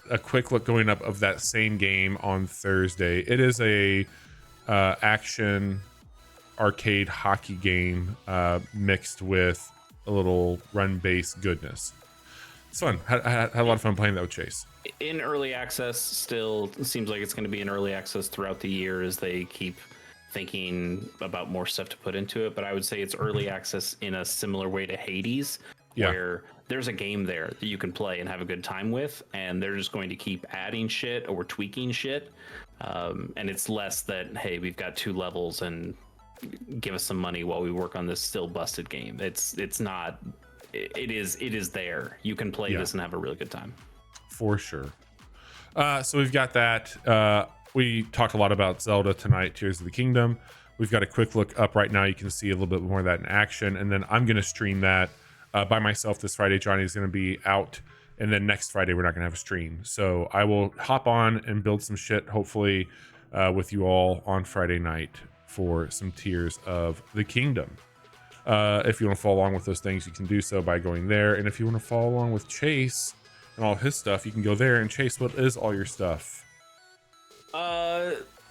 a quick look going up of that same game on Thursday. It is a action arcade hockey game mixed with a little run-based goodness. It's fun. Had a lot of fun playing that with Chase. In early access, still seems like it's going to be in early access throughout the year as they keep thinking about more stuff to put into it. But I would say it's early access in a similar way to Hades, where there's a game there that you can play and have a good time with, and they're just going to keep adding shit or tweaking shit. And it's less that, hey, we've got 2 levels and give us some money while we work on this still busted game. It's not. It is there. You can play this and have a really good time. For sure. So we've got that. We talked a lot about Zelda tonight, Tears of the Kingdom. We've got a quick look up right now. You can see a little bit more of that in action. And then I'm going to stream that by myself this Friday. Johnny's going to be out. And then next Friday, we're not going to have a stream. So I will hop on and build some shit, hopefully, with you all on Friday night for some Tears of the Kingdom. If you want to follow along with those things, you can do so by going there. And if you want to follow along with Chase and all his stuff, you can go there. And Chase, what is all your stuff?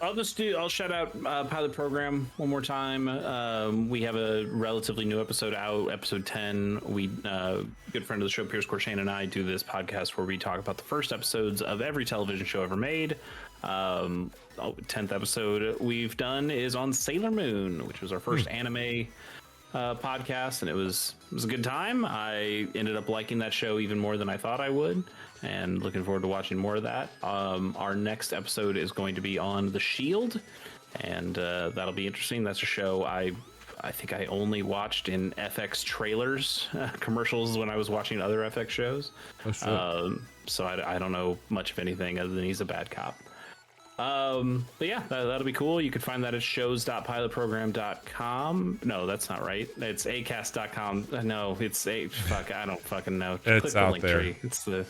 I'll shout out Pilot Program one more time. We have a relatively new episode out, episode 10. We good friend of the show, Pierce Corshane, and I do this podcast where we talk about the first episodes of every television show ever made. 10th episode we've done is on Sailor Moon, which was our first anime podcast, and it was a good time. I ended up liking that show even more than I thought I would, and looking forward to watching more of that. Our next episode is going to be on The Shield, and that'll be interesting. That's a show I think I only watched in FX trailers, commercials when I was watching other FX shows. Oh, sure. So I don't know much of anything other than he's a bad cop. But yeah, that'll be cool. You can find that at shows.pilotprogram.com. No, that's not right. It's acast.com. No, it's I don't fucking know. It's Click the out link there. Tree. It's in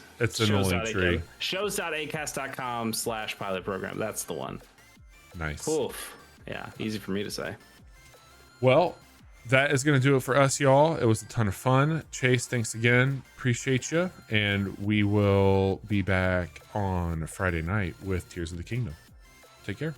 the link tree. Shows.acast.com/pilotprogram. That's the one. Nice. Oof. Yeah, easy for me to say. Well, that is going to do it for us, y'all. It was a ton of fun. Chase, thanks again. Appreciate you. And we will be back on Friday night with Tears of the Kingdom. Take care.